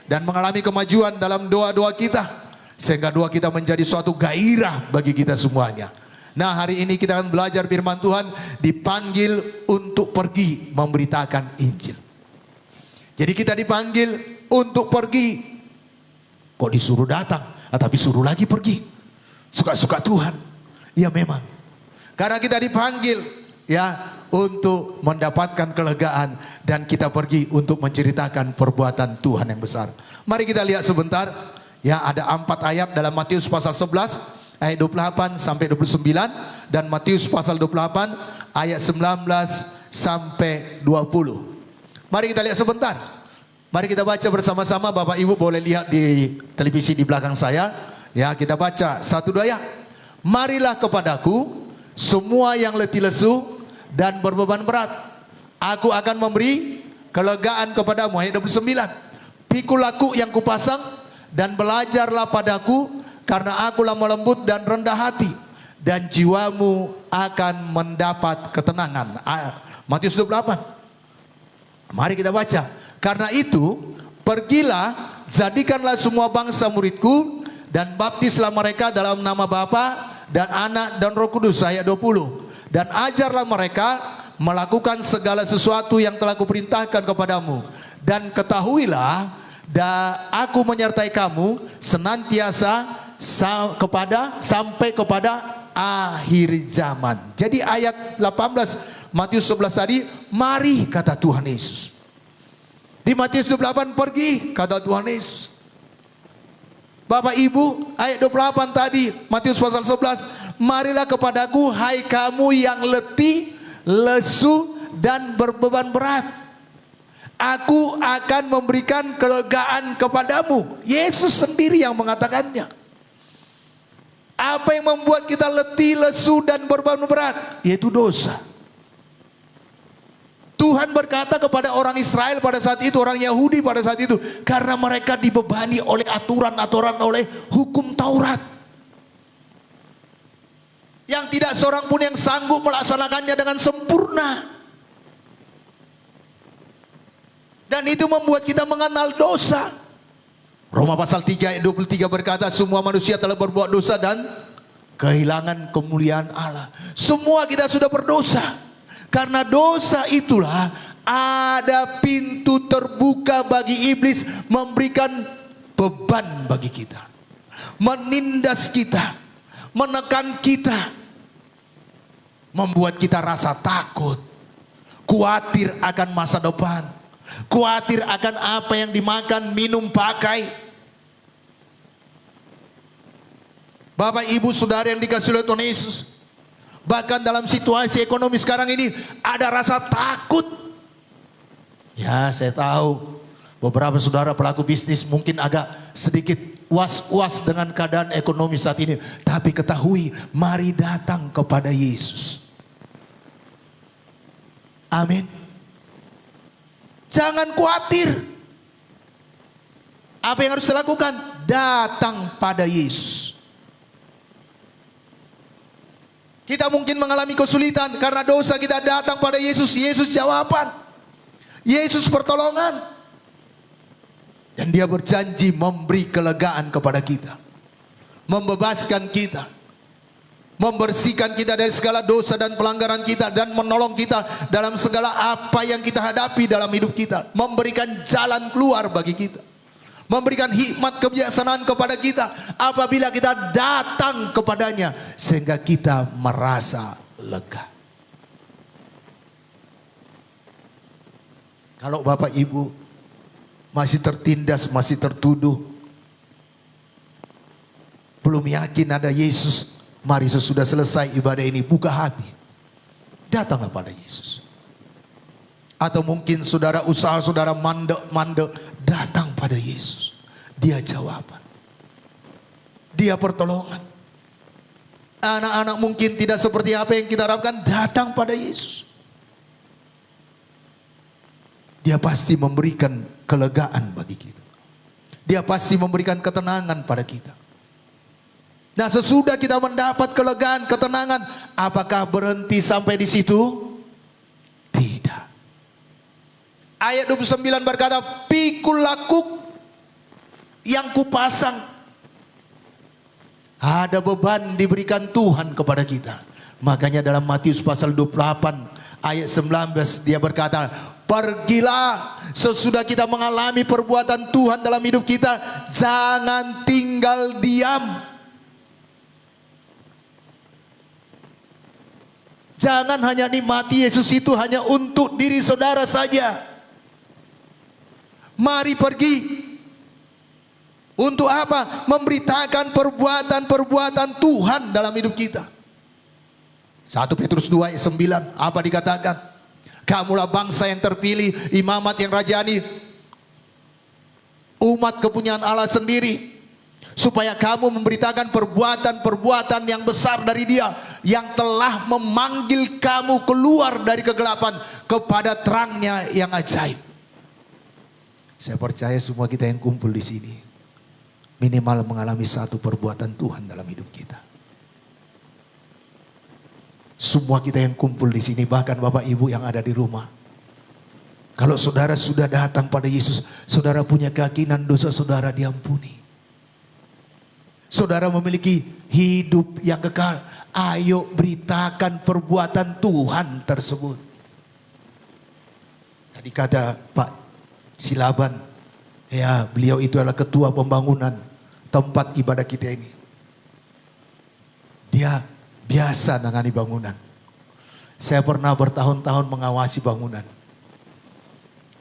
Dan mengalami kemajuan dalam doa-doa kita. Sehingga doa kita menjadi suatu gairah bagi kita semuanya. Nah, hari ini kita akan belajar firman Tuhan, dipanggil untuk pergi memberitakan Injil. Jadi kita dipanggil untuk pergi. Kok disuruh datang, tapi suruh lagi pergi. Suka-suka Tuhan. Ya memang. Karena kita dipanggil ya untuk mendapatkan kelegaan, dan kita pergi untuk menceritakan perbuatan Tuhan yang besar. Mari kita lihat sebentar. Ya, ada 4 ayat dalam Matius pasal 11 ayat 28 sampai 29, dan Matius pasal 28 ayat 19 sampai 20. Mari kita lihat sebentar. Mari kita baca bersama-sama. Bapak Ibu boleh lihat di televisi di belakang saya. Ya, kita baca 1-2 ayat. Marilah kepadaku semua yang letih lesu dan berbeban berat, aku akan memberi kelegaan kepadamu. Ayat 29. Pikul laku yang kupasang dan belajarlah padaku, karena aku lemah lembut dan rendah hati, dan jiwamu akan mendapat ketenangan. Matius 28. Mari kita baca. Karena itu, pergilah, jadikanlah semua bangsa muridku, dan baptislah mereka dalam nama Bapa dan Anak dan Roh Kudus. Ayat 20. Dan ajarlah mereka melakukan segala sesuatu yang telah kuperintahkan kepadamu. Dan ketahuilah, aku menyertai kamu senantiasa sampai kepada akhir zaman. Jadi ayat 18 Matius 11 tadi, mari kata Tuhan Yesus. Di Matius 28, pergi kata Tuhan Yesus. Bapak Ibu, ayat 28 tadi Matius pasal 11, marilah kepadaku hai kamu yang letih, lesu dan berbeban berat, aku akan memberikan kelegaan kepadamu. Yesus sendiri yang mengatakannya. Apa yang membuat kita letih, lesu dan berbeban berat? Yaitu dosa. Tuhan berkata kepada orang Israel pada saat itu, orang Yahudi pada saat itu, karena mereka dibebani oleh aturan-aturan, oleh hukum Taurat, yang tidak seorang pun yang sanggup melaksanakannya dengan sempurna. Dan itu membuat kita mengenal dosa. Roma pasal 3 ayat 23 berkata, semua manusia telah berbuat dosa dan kehilangan kemuliaan Allah. Semua kita sudah berdosa. Karena dosa itulah ada pintu terbuka bagi iblis memberikan beban bagi kita, menindas kita, menekan kita, membuat kita rasa takut, khawatir akan masa depan, khawatir akan apa yang dimakan, minum, pakai. Bapak, Ibu, Saudara yang dikasihi oleh Tuhan Yesus, bahkan dalam situasi ekonomi sekarang ini ada rasa takut. Ya, saya tahu beberapa saudara pelaku bisnis mungkin agak sedikit was-was dengan keadaan ekonomi saat ini. Tapi ketahui, mari datang kepada Yesus. Amin. Jangan khawatir. Apa yang harus dilakukan? Datang pada Yesus. Kita mungkin mengalami kesulitan karena dosa, kita datang pada Yesus. Yesus jawaban, Yesus pertolongan, dan Dia berjanji memberi kelegaan kepada kita, membebaskan kita, membersihkan kita dari segala dosa dan pelanggaran kita, dan menolong kita dalam segala apa yang kita hadapi dalam hidup kita, memberikan jalan keluar bagi kita, memberikan hikmat kebijaksanaan kepada kita apabila kita datang kepadanya, sehingga kita merasa lega. Kalau Bapak Ibu masih tertindas, masih tertuduh, belum yakin ada Yesus, mari sesudah selesai ibadah ini buka hati, datanglah pada Yesus. Atau mungkin saudara usaha, saudara mandek, datang pada Yesus. Dia jawaban, Dia pertolongan. Anak-anak mungkin tidak seperti apa yang kita harapkan, datang pada Yesus. Dia pasti memberikan kelegaan bagi kita. Dia pasti memberikan ketenangan pada kita. Nah, sesudah kita mendapat kelegaan, ketenangan, apakah berhenti sampai di situ? Tidak. Ayat 29 berkata, pikul laku yang kupasang. Ada beban diberikan Tuhan kepada kita. Makanya dalam Matius pasal 28 ayat 19 Dia berkata, pergilah, sesudah kita mengalami perbuatan Tuhan dalam hidup kita, jangan tinggal diam. Jangan hanya nikmati Yesus itu hanya untuk diri saudara saja. Mari pergi. Untuk apa? Memberitakan perbuatan-perbuatan Tuhan dalam hidup kita. 1 Petrus 2 ayat 9, apa dikatakan? Kamulah bangsa yang terpilih, imamat yang rajani, umat kepunyaan Allah sendiri, supaya kamu memberitakan perbuatan-perbuatan yang besar dari Dia, yang telah memanggil kamu keluar dari kegelapan kepada terangnya yang ajaib. Saya percaya semua kita yang kumpul di sini minimal mengalami satu perbuatan Tuhan dalam hidup kita. Semua kita yang kumpul di sini, bahkan Bapak Ibu yang ada di rumah. Kalau saudara sudah datang pada Yesus, saudara punya keyakinan dosa saudara diampuni. Saudara memiliki hidup yang kekal. Ayo beritakan perbuatan Tuhan tersebut. Tadi kata Pak Silaban, ya beliau itu adalah ketua pembangunan tempat ibadah kita ini. Dia biasa nangani bangunan. Saya pernah bertahun-tahun mengawasi bangunan.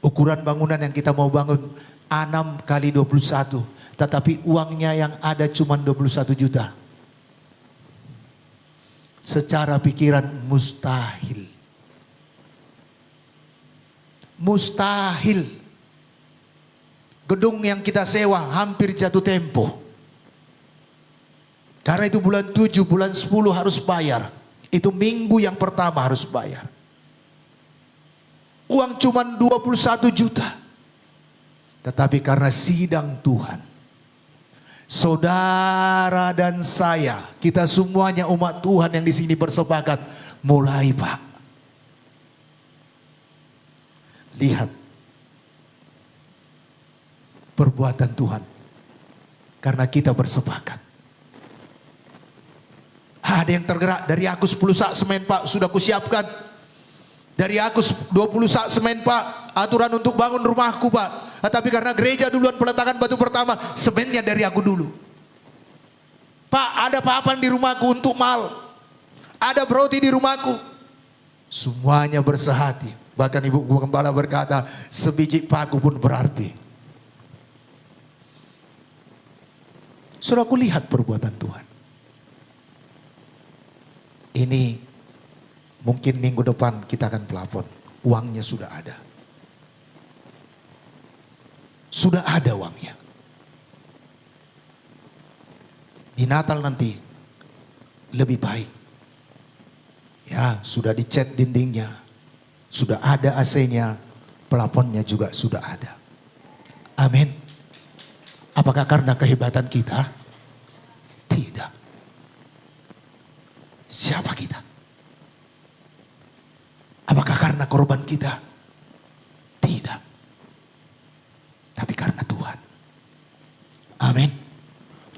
Ukuran bangunan yang kita mau bangun 6 kali 21. Tetapi uangnya yang ada cuma 21 juta. Secara pikiran mustahil. Mustahil. Gedung yang kita sewa hampir jatuh tempo. Karena itu bulan 7, bulan 10 harus bayar. Itu minggu yang pertama harus bayar. Uang cuma 21 juta. Tetapi karena sidang Tuhan, saudara dan saya, kita semuanya umat Tuhan yang di sini bersepakat, mulai Pak. Lihat perbuatan Tuhan. Karena kita bersepakat. Ada yang tergerak, dari aku 10 sak semen Pak, sudah kusiapkan. Dari aku 20 sak semen Pak, aturan untuk bangun rumahku Pak. Tapi karena gereja duluan peletakan batu pertama, semennya dari aku dulu. Pak, ada papan di rumahku untuk mal. Ada roti di rumahku. Semuanya bersehati. Bahkan Ibu Gembala berkata, sebiji paku pun berarti. Saudaraku, lihat perbuatan Tuhan. Ini mungkin minggu depan kita akan pelapon. Uangnya sudah ada. Sudah ada uangnya. Di Natal nanti lebih baik. Ya, sudah dicat dindingnya. Sudah ada AC-nya. Pelaponnya juga sudah ada. Amin. Apakah karena kehebatan kita? Tidak. Siapa kita? Apakah karena korban kita? Tidak. Tapi karena Tuhan. Amin.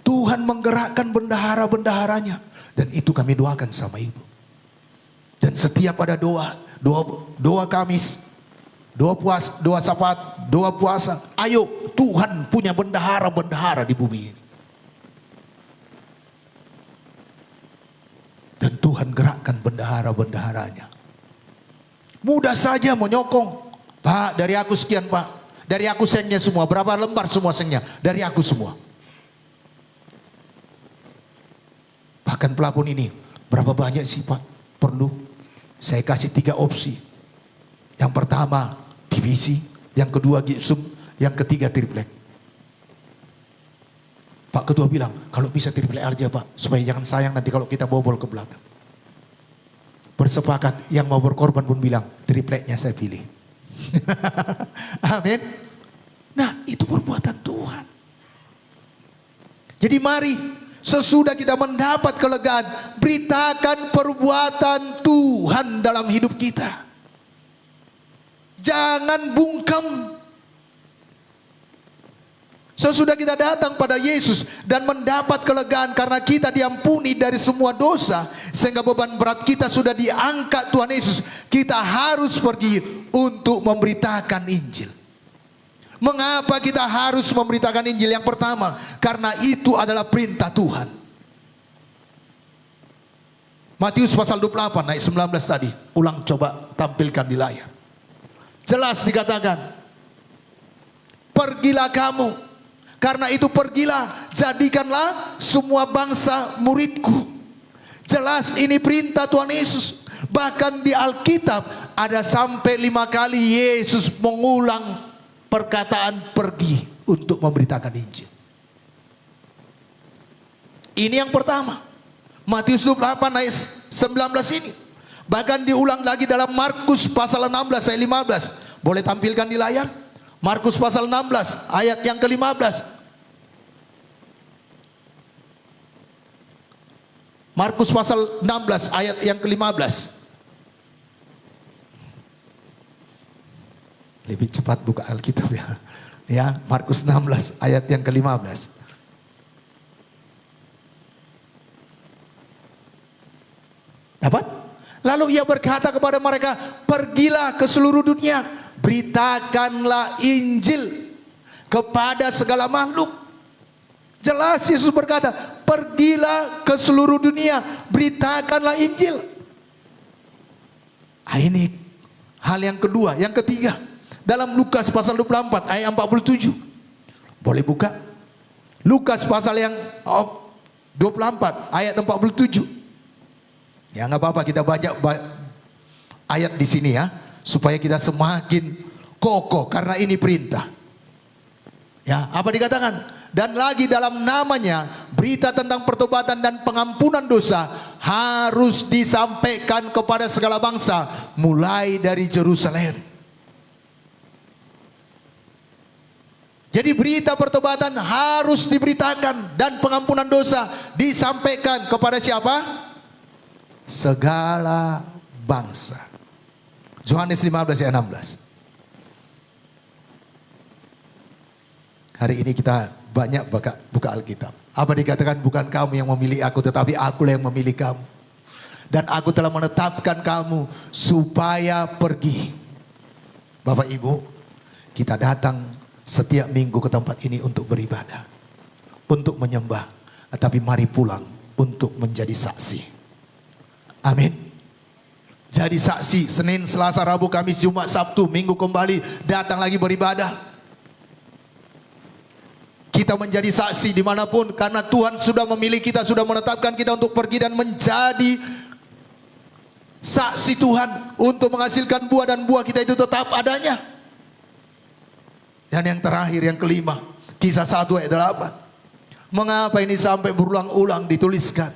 Tuhan menggerakkan bendahara-bendaharanya. Dan itu kami doakan sama Ibu. Dan setiap ada doa Kamis, doa Sabat, doa puasa. Ayo, Tuhan punya bendahara-bendahara di bumi ini. Dan Tuhan gerakkan bendahara-bendaharanya. Mudah saja menyokong. Pak, dari aku sekian Pak. Dari aku sengnya semua. Berapa lembar semua sengnya? Dari aku semua. Bahkan pelapon ini, berapa banyak sih Pak? Perlu. Saya kasih 3 opsi. Yang pertama PVC, yang kedua gypsum, yang ketiga triplek. Pak Ketua bilang, kalau bisa triplek aja Pak, supaya jangan sayang nanti kalau kita bobol ke belakang. Bersepakat, yang mau berkorban pun bilang, tripleknya saya pilih. Amin. Nah, itu perbuatan Tuhan. Jadi mari, sesudah kita mendapat kelegaan, beritakan perbuatan Tuhan dalam hidup kita. Jangan bungkam. Sesudah kita datang pada Yesus dan mendapat kelegaan karena kita diampuni dari semua dosa, sehingga beban berat kita sudah diangkat Tuhan Yesus, kita harus pergi untuk memberitakan Injil. Mengapa kita harus memberitakan Injil? Yang pertama, karena itu adalah perintah Tuhan. Matius pasal 28 ayat 19 tadi, ulang coba tampilkan di layar. Jelas dikatakan, pergilah kamu. Karena itu pergilah, jadikanlah semua bangsa muridku. Jelas ini perintah Tuhan Yesus. Bahkan di Alkitab ada sampai 5 kali Yesus mengulang perkataan pergi untuk memberitakan Injil. Ini yang pertama. Matius 28 ayat 19 ini. Bahkan diulang lagi dalam Markus pasal 16 ayat 15. Boleh tampilkan di layar? Markus pasal 16 ayat yang ke-15. Markus pasal 16 ayat yang ke-15. Lebih cepat buka Alkitab ya. Ya, Markus 16 ayat yang ke-15. Dapat? Lalu ia berkata kepada mereka, pergilah ke seluruh dunia, beritakanlah Injil kepada segala makhluk. Jelas Yesus berkata, pergilah ke seluruh dunia, beritakanlah Injil. Ini hal yang kedua. Yang ketiga, dalam Lukas pasal 24 ayat 47. Boleh buka? Lukas pasal yang 24 ayat 47. Ya nggak apa-apa, kita banyak ayat di sini ya, supaya kita semakin kokoh karena ini perintah. Ya, apa dikatakan? Dan lagi dalam namanya berita tentang pertobatan dan pengampunan dosa harus disampaikan kepada segala bangsa mulai dari Yerusalem. Jadi berita pertobatan harus diberitakan dan pengampunan dosa disampaikan kepada siapa? Segala bangsa. Yohanes 15 ayat 16. Hari ini kita banyak buka Alkitab. Apa dikatakan? Bukan kamu yang memilih aku, tetapi akulah yang memilih kamu. Dan aku telah menetapkan kamu supaya pergi. Bapak Ibu, kita datang setiap minggu ke tempat ini untuk beribadah, untuk menyembah. Tetapi mari pulang untuk menjadi saksi. Amin. Jadi saksi Senin, Selasa, Rabu, Kamis, Jumat, Sabtu, Minggu kembali datang lagi beribadah. Kita menjadi saksi dimanapun karena Tuhan sudah memilih kita, sudah menetapkan kita untuk pergi dan menjadi saksi Tuhan untuk menghasilkan buah, dan buah kita itu tetap adanya. Dan yang terakhir, yang kelima, Kisah 1 ayat 8. Mengapa ini sampai berulang-ulang dituliskan?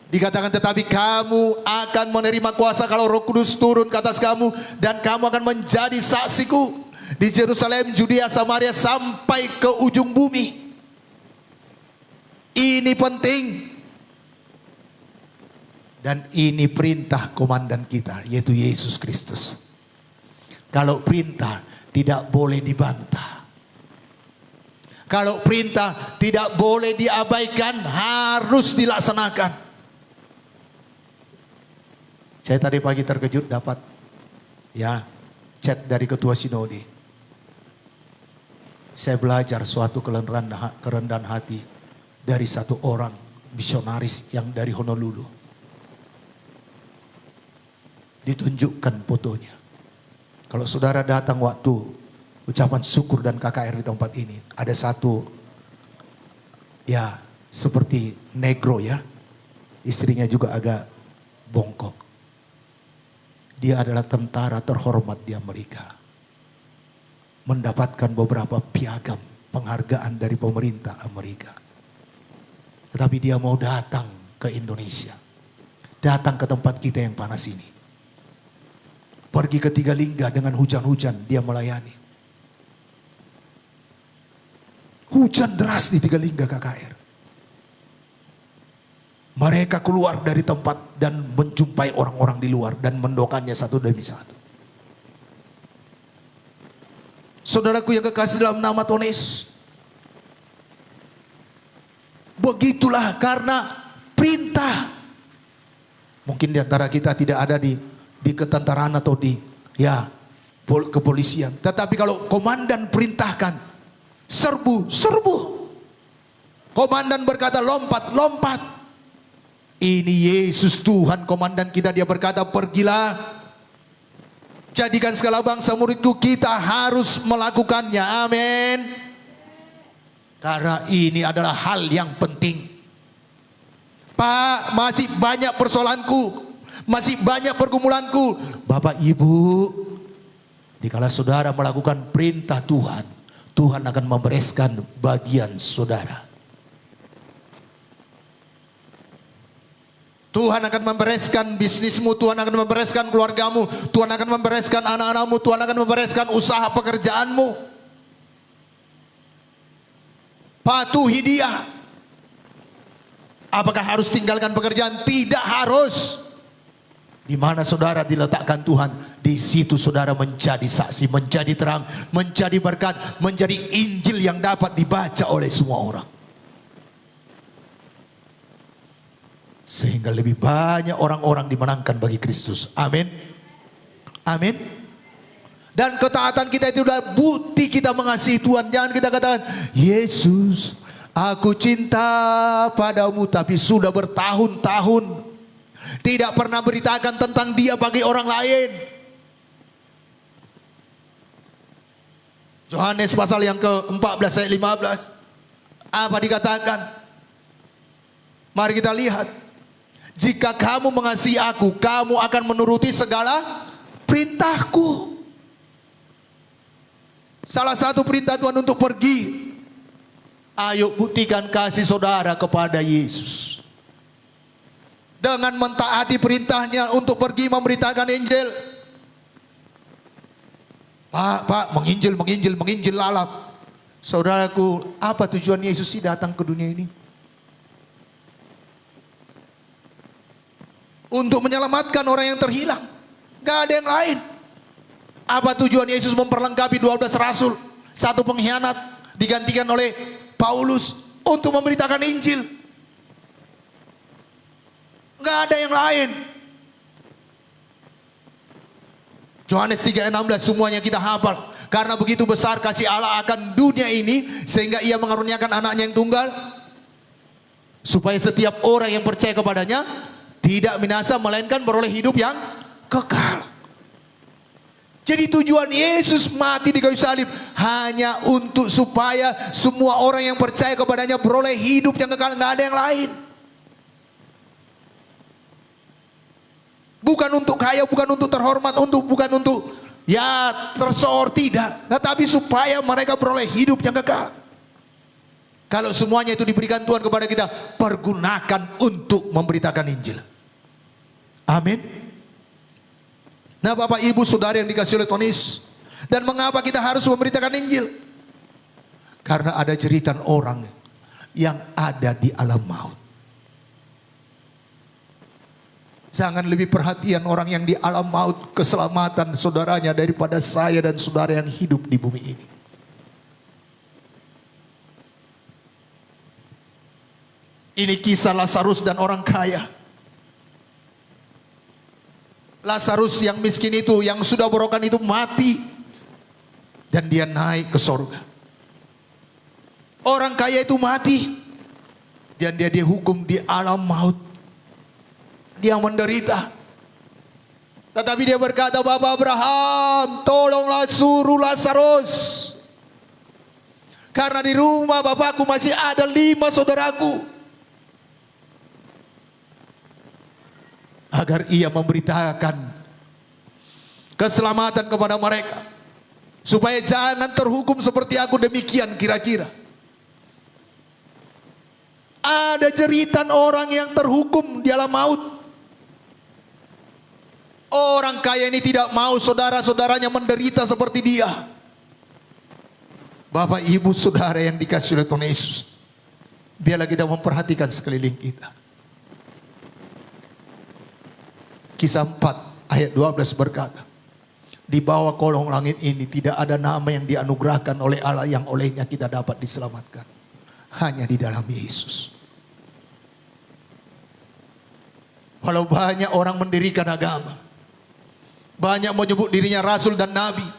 Dikatakan, tetapi kamu akan menerima kuasa kalau Roh Kudus turun ke atas kamu, dan kamu akan menjadi saksiku di Yerusalem, Judea, Samaria, sampai ke ujung bumi. Ini penting. Dan ini perintah komandan kita, yaitu Yesus Kristus. Kalau perintah tidak boleh dibantah. Kalau perintah tidak boleh diabaikan, harus dilaksanakan. Saya tadi pagi terkejut dapat chat dari ketua sinode. Saya belajar suatu kerendahan hati dari satu orang misionaris yang dari Honolulu. Ditunjukkan fotonya. Kalau saudara datang waktu ucapan syukur dan KKR di tempat ini, ada satu seperti negro ya. Istrinya juga agak bongkok. Dia adalah tentara terhormat di Amerika. Mendapatkan beberapa piagam penghargaan dari pemerintah Amerika. Tetapi dia mau datang ke Indonesia. Datang ke tempat kita yang panas ini. Pergi ke Tiga Lingga dengan hujan-hujan dia melayani. Hujan deras di Tiga Lingga KKR. Mereka keluar dari tempat dan menjumpai orang-orang di luar dan mendoakannya satu demi satu. Saudaraku yang kekasih dalam nama Tuhan Yesus. Begitulah karena perintah. Mungkin di antara kita tidak ada di ketentaraan atau di kepolisian. Tetapi kalau komandan perintahkan, serbu, serbu. Komandan berkata lompat, lompat. Ini Yesus Tuhan komandan kita, dia berkata pergilah. Jadikan segala bangsa muridku, kita harus melakukannya. Amin. Karena ini adalah hal yang penting. Pak, masih banyak persoalanku, masih banyak pergumulanku. Bapak Ibu, dikala saudara melakukan perintah Tuhan, Tuhan akan membereskan bagian saudara. Tuhan akan membereskan bisnismu, Tuhan akan membereskan keluargamu, Tuhan akan membereskan anak-anakmu, Tuhan akan membereskan usaha pekerjaanmu. Patuhi Dia. Apakah harus tinggalkan pekerjaan? Tidak harus. Di mana saudara diletakkan Tuhan, di situ saudara menjadi saksi, menjadi terang, menjadi berkat, menjadi Injil yang dapat dibaca oleh semua orang. Sehingga lebih banyak orang-orang dimenangkan bagi Kristus. Amin. Amin. Dan ketaatan kita itu adalah bukti kita mengasihi Tuhan. Jangan kita katakan, Yesus, aku cinta padamu, tapi sudah bertahun-tahun tidak pernah beritakan tentang Dia bagi orang lain. Yohanes pasal yang ke-14 ayat 15. Apa dikatakan? Mari kita lihat. Jika kamu mengasihi aku, kamu akan menuruti segala perintahku. Salah satu perintah Tuhan untuk pergi. Ayo buktikan kasih saudara kepada Yesus. Dengan mentaati perintahnya untuk pergi memberitakan Injil. Pak, menginjil lalap. Saudaraku, apa tujuan Yesus sih datang ke dunia ini? Untuk menyelamatkan orang yang terhilang. Gak ada yang lain. Apa tujuan Yesus memperlengkapi 12 rasul? Satu pengkhianat digantikan oleh Paulus untuk memberitakan Injil. Gak ada yang lain. Yohanes 3:16 semuanya kita hafal. Karena begitu besar kasih Allah akan dunia ini, sehingga Ia mengaruniakan anaknya yang tunggal, supaya setiap orang yang percaya kepadanya tidak binasa, melainkan beroleh hidup yang kekal. Jadi tujuan Yesus mati di kayu salib hanya untuk supaya semua orang yang percaya kepadanya beroleh hidup yang kekal. Nggak ada yang lain. Bukan untuk kaya, bukan untuk terhormat, bukan untuk ya tersohor, tidak. Tetapi supaya mereka beroleh hidup yang kekal. Kalau semuanya itu diberikan Tuhan kepada kita, pergunakan untuk memberitakan Injil. Amin. Nah, Bapak Ibu Saudara yang dikasihi oleh Tuhan Yesus, dan mengapa kita harus memberitakan Injil? Karena ada jeritan orang yang ada di alam maut. Jangan lebih perhatian orang yang di alam maut keselamatan saudaranya daripada saya dan saudara yang hidup di bumi ini. Ini kisah Lazarus dan orang kaya. Lazarus yang miskin itu, yang sudah borokan itu mati, dan dia naik ke sorga. Orang kaya itu mati, dan dia dihukum di alam maut. Dia menderita. Tetapi dia berkata, Bapak Abraham, tolonglah suruh Lazarus. Karena di rumah bapakku masih ada 5 saudaraku. Agar ia memberitakan keselamatan kepada mereka, supaya jangan terhukum seperti aku demikian kira-kira. Ada jeritan orang yang terhukum di alam maut. Orang kaya ini tidak mau saudara-saudaranya menderita seperti dia. Bapak Ibu Saudara yang dikasihi oleh Tuhan Yesus, biarlah kita memperhatikan sekeliling kita. Kisah 4 ayat 12 berkata, di bawah kolong langit ini tidak ada nama yang dianugerahkan oleh Allah yang olehnya kita dapat diselamatkan. Hanya di dalam Yesus. Walau banyak orang mendirikan agama, banyak menyebut dirinya rasul dan nabi,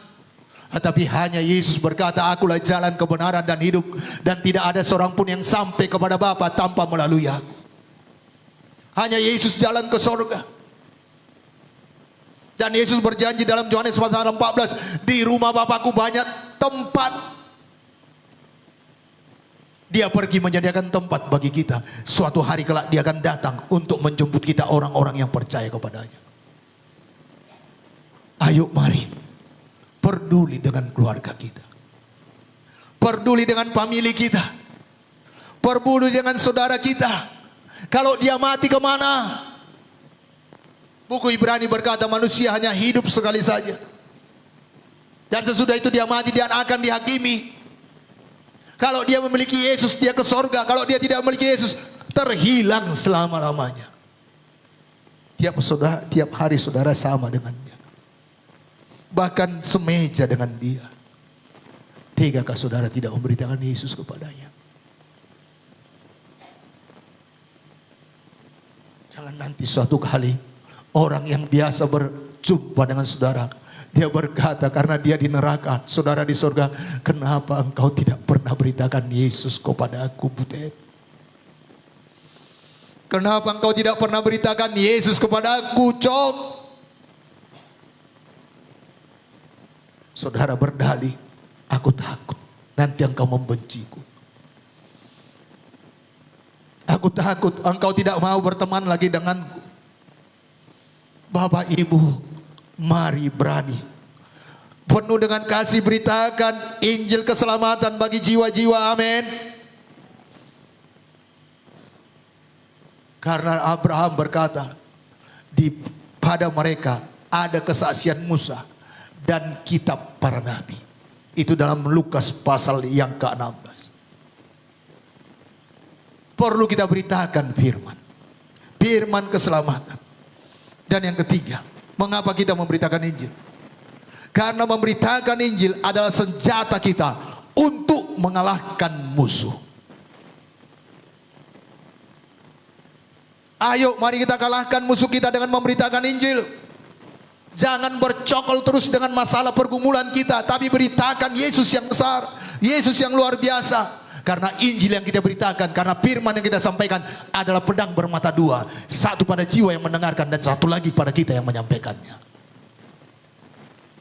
tetapi hanya Yesus berkata, akulah jalan kebenaran dan hidup, dan tidak ada seorang pun yang sampai kepada Bapa tanpa melalui aku. Hanya Yesus jalan ke sorga. Dan Yesus berjanji dalam Yohanes pasal 14, di rumah Bapakku banyak tempat. Dia pergi menyediakan tempat bagi kita. Suatu hari kelak dia akan datang untuk menjemput kita, orang-orang yang percaya kepadanya. Ayo mari peduli dengan keluarga kita, peduli dengan famili kita, peduli dengan saudara kita. Kalau dia mati kemana? Buku Ibrani berkata manusia hanya hidup sekali saja. Dan sesudah itu dia mati, dia akan dihakimi. Kalau dia memiliki Yesus, dia ke sorga. Kalau dia tidak memiliki Yesus, terhilang selama-lamanya. Tiap hari saudara sama dengannya. Bahkan semeja dengan dia. Tegakah saudara tidak memberitakan Yesus kepadanya? Jangan nanti suatu kali orang yang biasa berjumpa dengan saudara, dia berkata karena dia di neraka, saudara di surga, kenapa engkau tidak pernah beritakan Yesus kepada aku, Butet? Kenapa engkau tidak pernah beritakan Yesus kepada aku, Cok? Saudara berdalih, aku takut nanti engkau membenciku. Aku takut engkau tidak mau berteman lagi denganku. Bapak Ibu, mari berani. Penuh dengan kasih beritakan Injil keselamatan bagi jiwa-jiwa, amin. Karena Abraham berkata, pada mereka ada kesaksian Musa dan kitab para nabi. Itu dalam Lukas pasal yang ke-16. Perlu kita beritakan firman. Firman keselamatan. Dan yang ketiga, mengapa kita memberitakan Injil? Karena memberitakan Injil adalah senjata kita untuk mengalahkan musuh. Ayo mari kita kalahkan musuh kita dengan memberitakan Injil. Jangan bercokol terus dengan masalah pergumulan kita, tapi beritakan Yesus yang besar, Yesus yang luar biasa. Karena Injil yang kita beritakan, karena firman yang kita sampaikan adalah pedang bermata dua. Satu pada jiwa yang mendengarkan dan satu lagi pada kita yang menyampaikannya.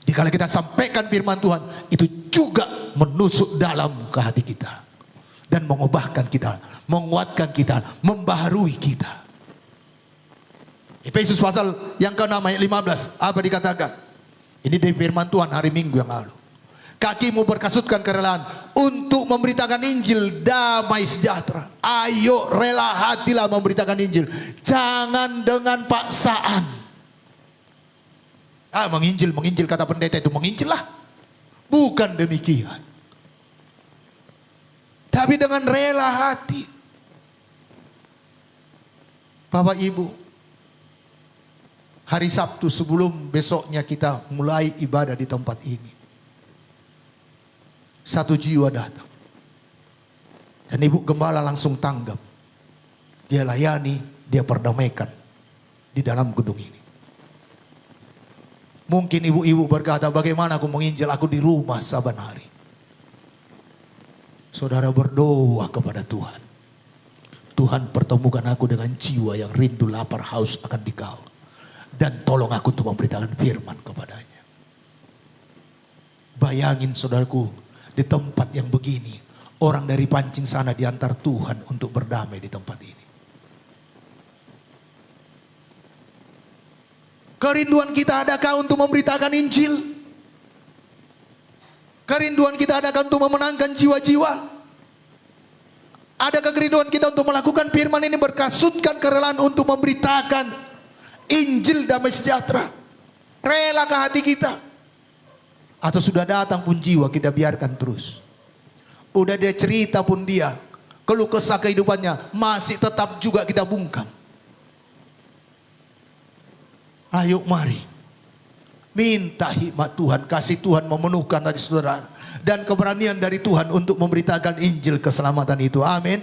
Dikala kita sampaikan firman Tuhan, itu juga menusuk dalam ke hati kita. Dan mengubahkan kita, menguatkan kita, membaharui kita. Efesus pasal yang ke-6 ayat 15, apa dikatakan? Ini dari firman Tuhan hari Minggu yang lalu. Kakimu berkasutkan kerelaan untuk memberitakan Injil damai sejahtera. Ayo rela hatilah memberitakan Injil. Jangan dengan paksaan. Menginjil kata pendeta itu menginjil lah. Bukan demikian. Tapi dengan rela hati. Bapak Ibu, hari Sabtu sebelum besoknya kita mulai ibadah di tempat ini, satu jiwa datang. Dan Ibu Gembala langsung tanggap. Dia layani, dia perdamaikan di dalam gedung ini. Mungkin ibu-ibu berkata, bagaimana aku menginjil, aku di rumah saban hari. Saudara berdoa kepada Tuhan. Tuhan, pertemukan aku dengan jiwa yang rindu, lapar, haus akan Dikau. Dan tolong aku untuk memberitakan firman kepadanya. Bayangin saudaraku, di tempat yang begini, orang dari pancing sana diantar Tuhan untuk berdamai di tempat ini. Kerinduan kita adakah untuk memberitakan Injil? Kerinduan kita adakah untuk memenangkan jiwa-jiwa? Adakah kerinduan kita untuk melakukan firman ini, berkasutkan kerelaan untuk memberitakan Injil damai sejahtera? Relakah hati kita? Atau sudah datang pun jiwa kita biarkan terus? Udah dia cerita pun dia, keluh kesah kehidupannya, masih tetap juga kita bungkam. Ayo mari, minta hikmat Tuhan, kasih Tuhan memenuhkan hati saudara, dan keberanian dari Tuhan untuk memberitakan Injil keselamatan itu, amin.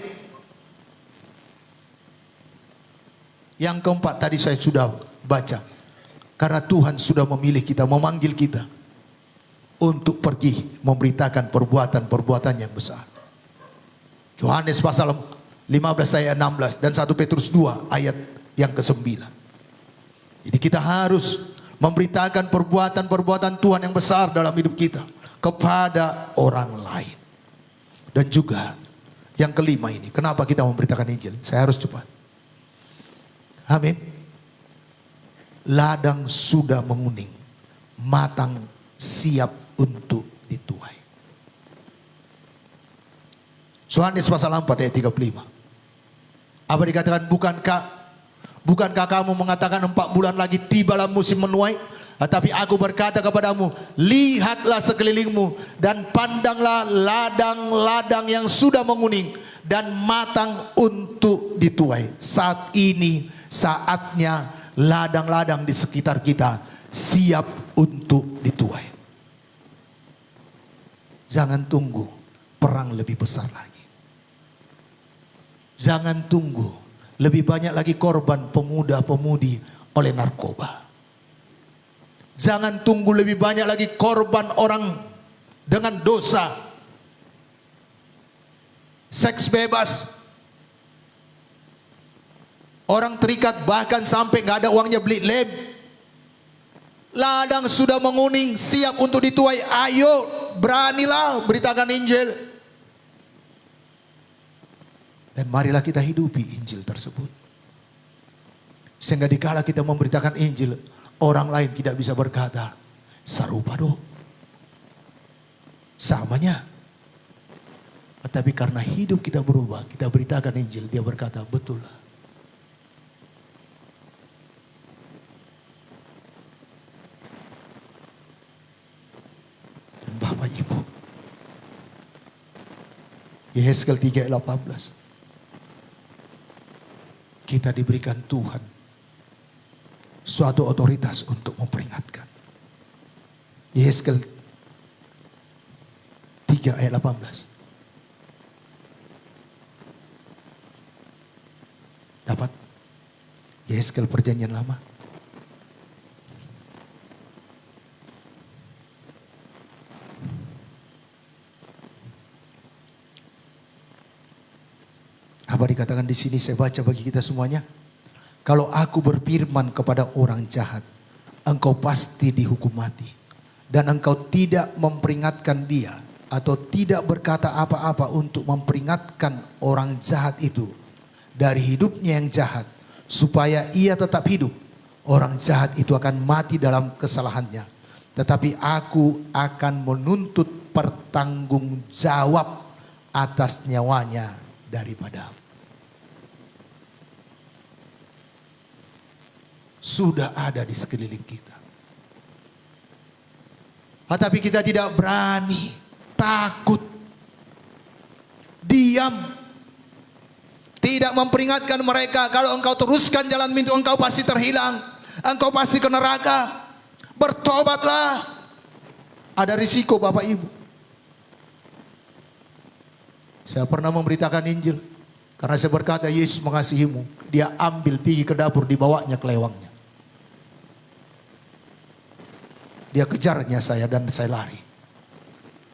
Yang keempat tadi saya sudah baca, karena Tuhan sudah memilih kita, memanggil kita untuk pergi memberitakan perbuatan-perbuatan yang besar. Yohanes pasal 15 ayat 16 dan 1 Petrus 2 ayat yang ke-9. Jadi kita harus memberitakan perbuatan-perbuatan Tuhan yang besar dalam hidup kita kepada orang lain. Dan juga yang kelima ini, kenapa kita memberitakan Injil? Saya harus cepat. Amin. Ladang sudah menguning, matang siap untuk dituai. Yohanes pasal 4 ayat 35. Apa dikatakan, bukankah Bukankah kamu mengatakan 4 bulan lagi tibalah musim menuai? Tetapi aku berkata kepadamu, lihatlah sekelilingmu dan pandanglah ladang-ladang yang sudah menguning dan matang untuk dituai. Saat ini saatnya ladang-ladang di sekitar kita siap untuk dituai. Jangan tunggu perang lebih besar lagi. Jangan tunggu lebih banyak lagi korban pemuda-pemudi oleh narkoba. Jangan tunggu lebih banyak lagi korban orang dengan dosa. Seks bebas. Orang terikat bahkan sampai nggak ada uangnya beli lem. Ladang sudah menguning, siap untuk dituai. Ayo, beranilah beritakan Injil. Dan marilah kita hidupi Injil tersebut. Sehingga dikala kita memberitakan Injil, orang lain tidak bisa berkata, sarupa doh. Samanya. Tetapi karena hidup kita berubah, kita beritakan Injil, dia berkata, betul lah. Dan Bapak Ibu, Yehezkel 3 ayat 18. Kita diberikan Tuhan suatu otoritas untuk memperingatkan. Yehezkel 3 ayat 18. Dapat? Yehezkel perjanjian lama. Apa dikatakan di sini? Saya baca bagi kita semuanya. Kalau aku berfirman kepada orang jahat, engkau pasti dihukum mati. Dan engkau tidak memperingatkan dia, atau tidak berkata apa-apa untuk memperingatkan orang jahat itu dari hidupnya yang jahat, supaya ia tetap hidup. Orang jahat itu akan mati dalam kesalahannya. Tetapi aku akan menuntut pertanggungjawab atas nyawanya daripadamu. Sudah ada di sekeliling kita. Tetapi kita tidak berani, takut, diam, tidak memperingatkan mereka. Kalau engkau teruskan jalan itu, engkau pasti terhilang, engkau pasti ke neraka. Bertobatlah. Ada risiko Bapak Ibu. Saya pernah memberitakan Injil, karena saya berkata Yesus mengasihimu. Dia ambil pergi ke dapur, dibawanya ke lewangnya. Dia kejarnya saya dan saya lari.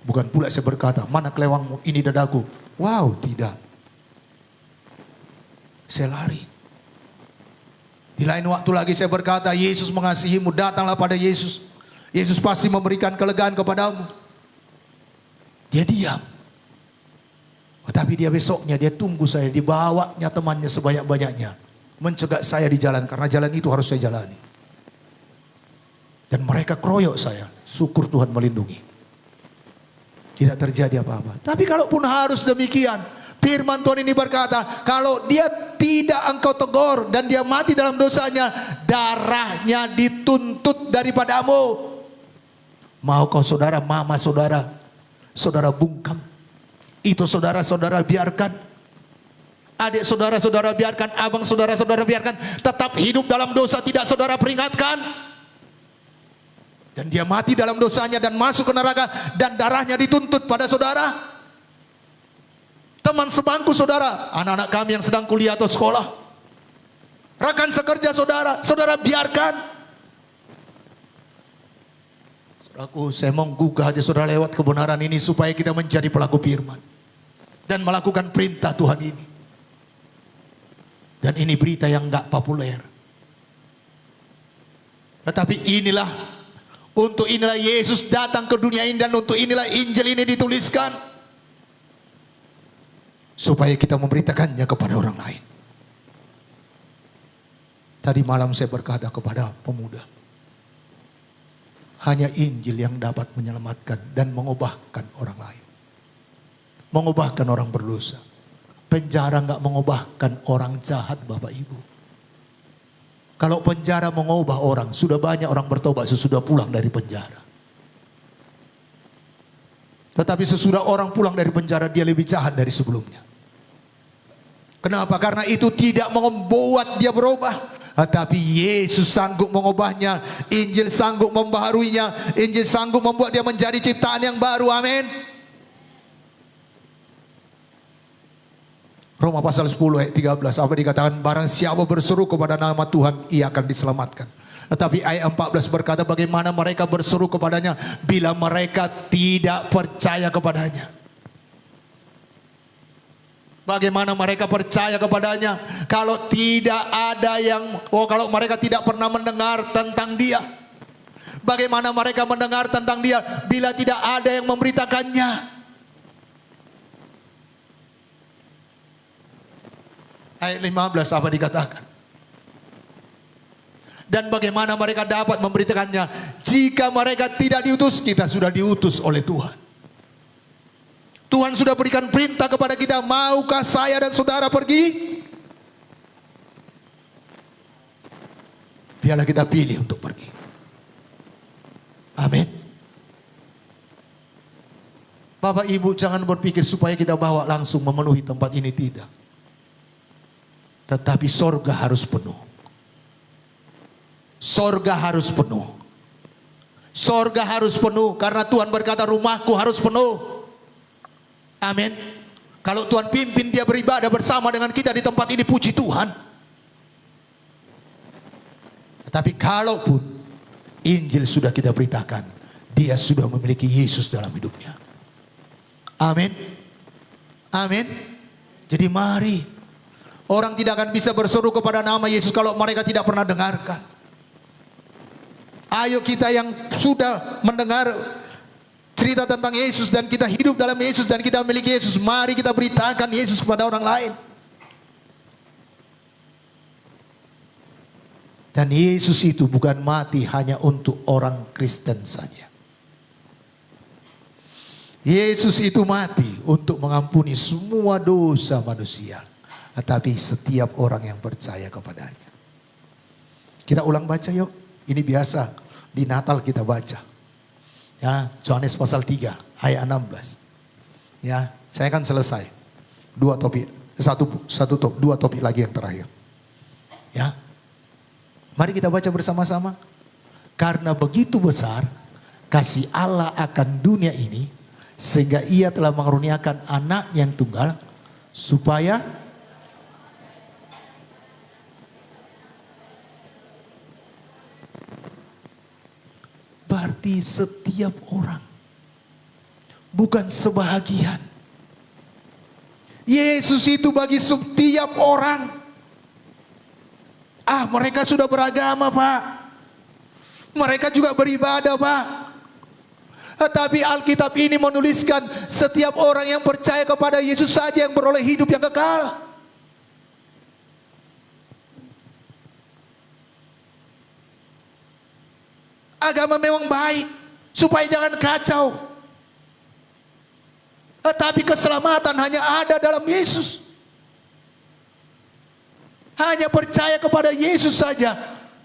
Bukan pula saya berkata, mana kelewangmu, ini dadaku. Wow, tidak. Saya lari. Di lain waktu lagi saya berkata, Yesus mengasihimu, datanglah pada Yesus. Yesus pasti memberikan kelegaan kepadamu. Dia diam. Tetapi dia besoknya, dia tunggu saya, dibawanya temannya sebanyak-banyaknya. Mencegah saya di jalan, karena jalan itu harus saya jalani. Dan mereka keroyok saya. Syukur Tuhan melindungi. Tidak terjadi apa-apa. Tapi kalaupun harus demikian, firman Tuhan ini berkata, kalau dia tidak engkau tegur dan dia mati dalam dosanya, darahnya dituntut daripadamu. Mau kau saudara, mama saudara, saudara bungkam, itu saudara-saudara biarkan. Adik saudara-saudara biarkan, abang saudara-saudara biarkan, tetap hidup dalam dosa, tidak saudara peringatkan. Dan dia mati dalam dosanya dan masuk ke neraka, dan darahnya dituntut pada saudara. Teman sebangku saudara, anak-anak kami yang sedang kuliah atau sekolah, rekan sekerja saudara, saudara biarkan. Saudaraku, saya menggugah aja saudara lewat kebenaran ini, supaya kita menjadi pelaku firman dan melakukan perintah Tuhan ini. Dan ini berita yang gak populer, tetapi untuk inilah Yesus datang ke dunia ini, dan untuk inilah Injil ini dituliskan, supaya kita memberitakannya kepada orang lain. Tadi malam saya berkata kepada pemuda, hanya Injil yang dapat menyelamatkan dan mengubahkan orang lain, mengubahkan orang berdosa. Penjara nggak mengubahkan orang jahat Bapak Ibu. Kalau penjara mengubah orang, sudah banyak orang bertobat sesudah pulang dari penjara. Tetapi sesudah orang pulang dari penjara, dia lebih jahat dari sebelumnya. Kenapa? Karena itu tidak membuat dia berubah. Tetapi Yesus sanggup mengubahnya. Injil sanggup membaharuinya. Injil sanggup membuat dia menjadi ciptaan yang baru. Amin. Roma pasal 10 ayat 13 apa dikatakan, barang siapa berseru kepada nama Tuhan, ia akan diselamatkan. Tetapi ayat 14 berkata, bagaimana mereka berseru kepadanya bila mereka tidak percaya kepadanya. Bagaimana mereka percaya kepadanya kalau tidak ada kalau mereka tidak pernah mendengar tentang dia. Bagaimana mereka mendengar tentang dia bila tidak ada yang memberitakannya. Ayat 15 apa dikatakan? Dan bagaimana mereka dapat memberitakannya jika mereka tidak diutus? Kita sudah diutus oleh Tuhan. Tuhan sudah berikan perintah kepada kita, maukah saya dan saudara pergi? Biarlah kita pilih untuk pergi. Amin. Bapak Ibu, jangan berpikir supaya kita bawa langsung memenuhi tempat ini, tidak. Tetapi sorga harus penuh. Sorga harus penuh. Sorga harus penuh. Karena Tuhan berkata rumahku harus penuh. Amin. Kalau Tuhan pimpin dia beribadah bersama dengan kita di tempat ini, puji Tuhan. Tetapi kalaupun Injil sudah kita beritakan, dia sudah memiliki Yesus dalam hidupnya. Amin. Amin. Jadi mari. Orang tidak akan bisa berseru kepada nama Yesus kalau mereka tidak pernah dengarkan. Ayo kita yang sudah mendengar cerita tentang Yesus dan kita hidup dalam Yesus dan kita memiliki Yesus, mari kita beritakan Yesus kepada orang lain. Dan Yesus itu bukan mati hanya untuk orang Kristen saja. Yesus itu mati untuk mengampuni semua dosa manusia. Tetapi setiap orang yang percaya kepadanya. Kita ulang baca yuk. Ini biasa di Natal kita baca. Ya, Yohanes pasal 3 ayat 16. Ya, saya akan selesai. Dua topik lagi yang terakhir. Ya. Mari kita baca bersama-sama. Karena begitu besar kasih Allah akan dunia ini, sehingga ia telah mengaruniakan anaknya yang tunggal, supaya berarti setiap orang, bukan sebahagian. Yesus itu bagi setiap orang. Mereka sudah beragama, Pak. Mereka juga beribadah, Pak. Tetapi Alkitab ini menuliskan setiap orang yang percaya kepada Yesus saja yang beroleh hidup yang kekal. Agama memang baik, supaya jangan kacau. Tetapi keselamatan hanya ada dalam Yesus. Hanya percaya kepada Yesus saja,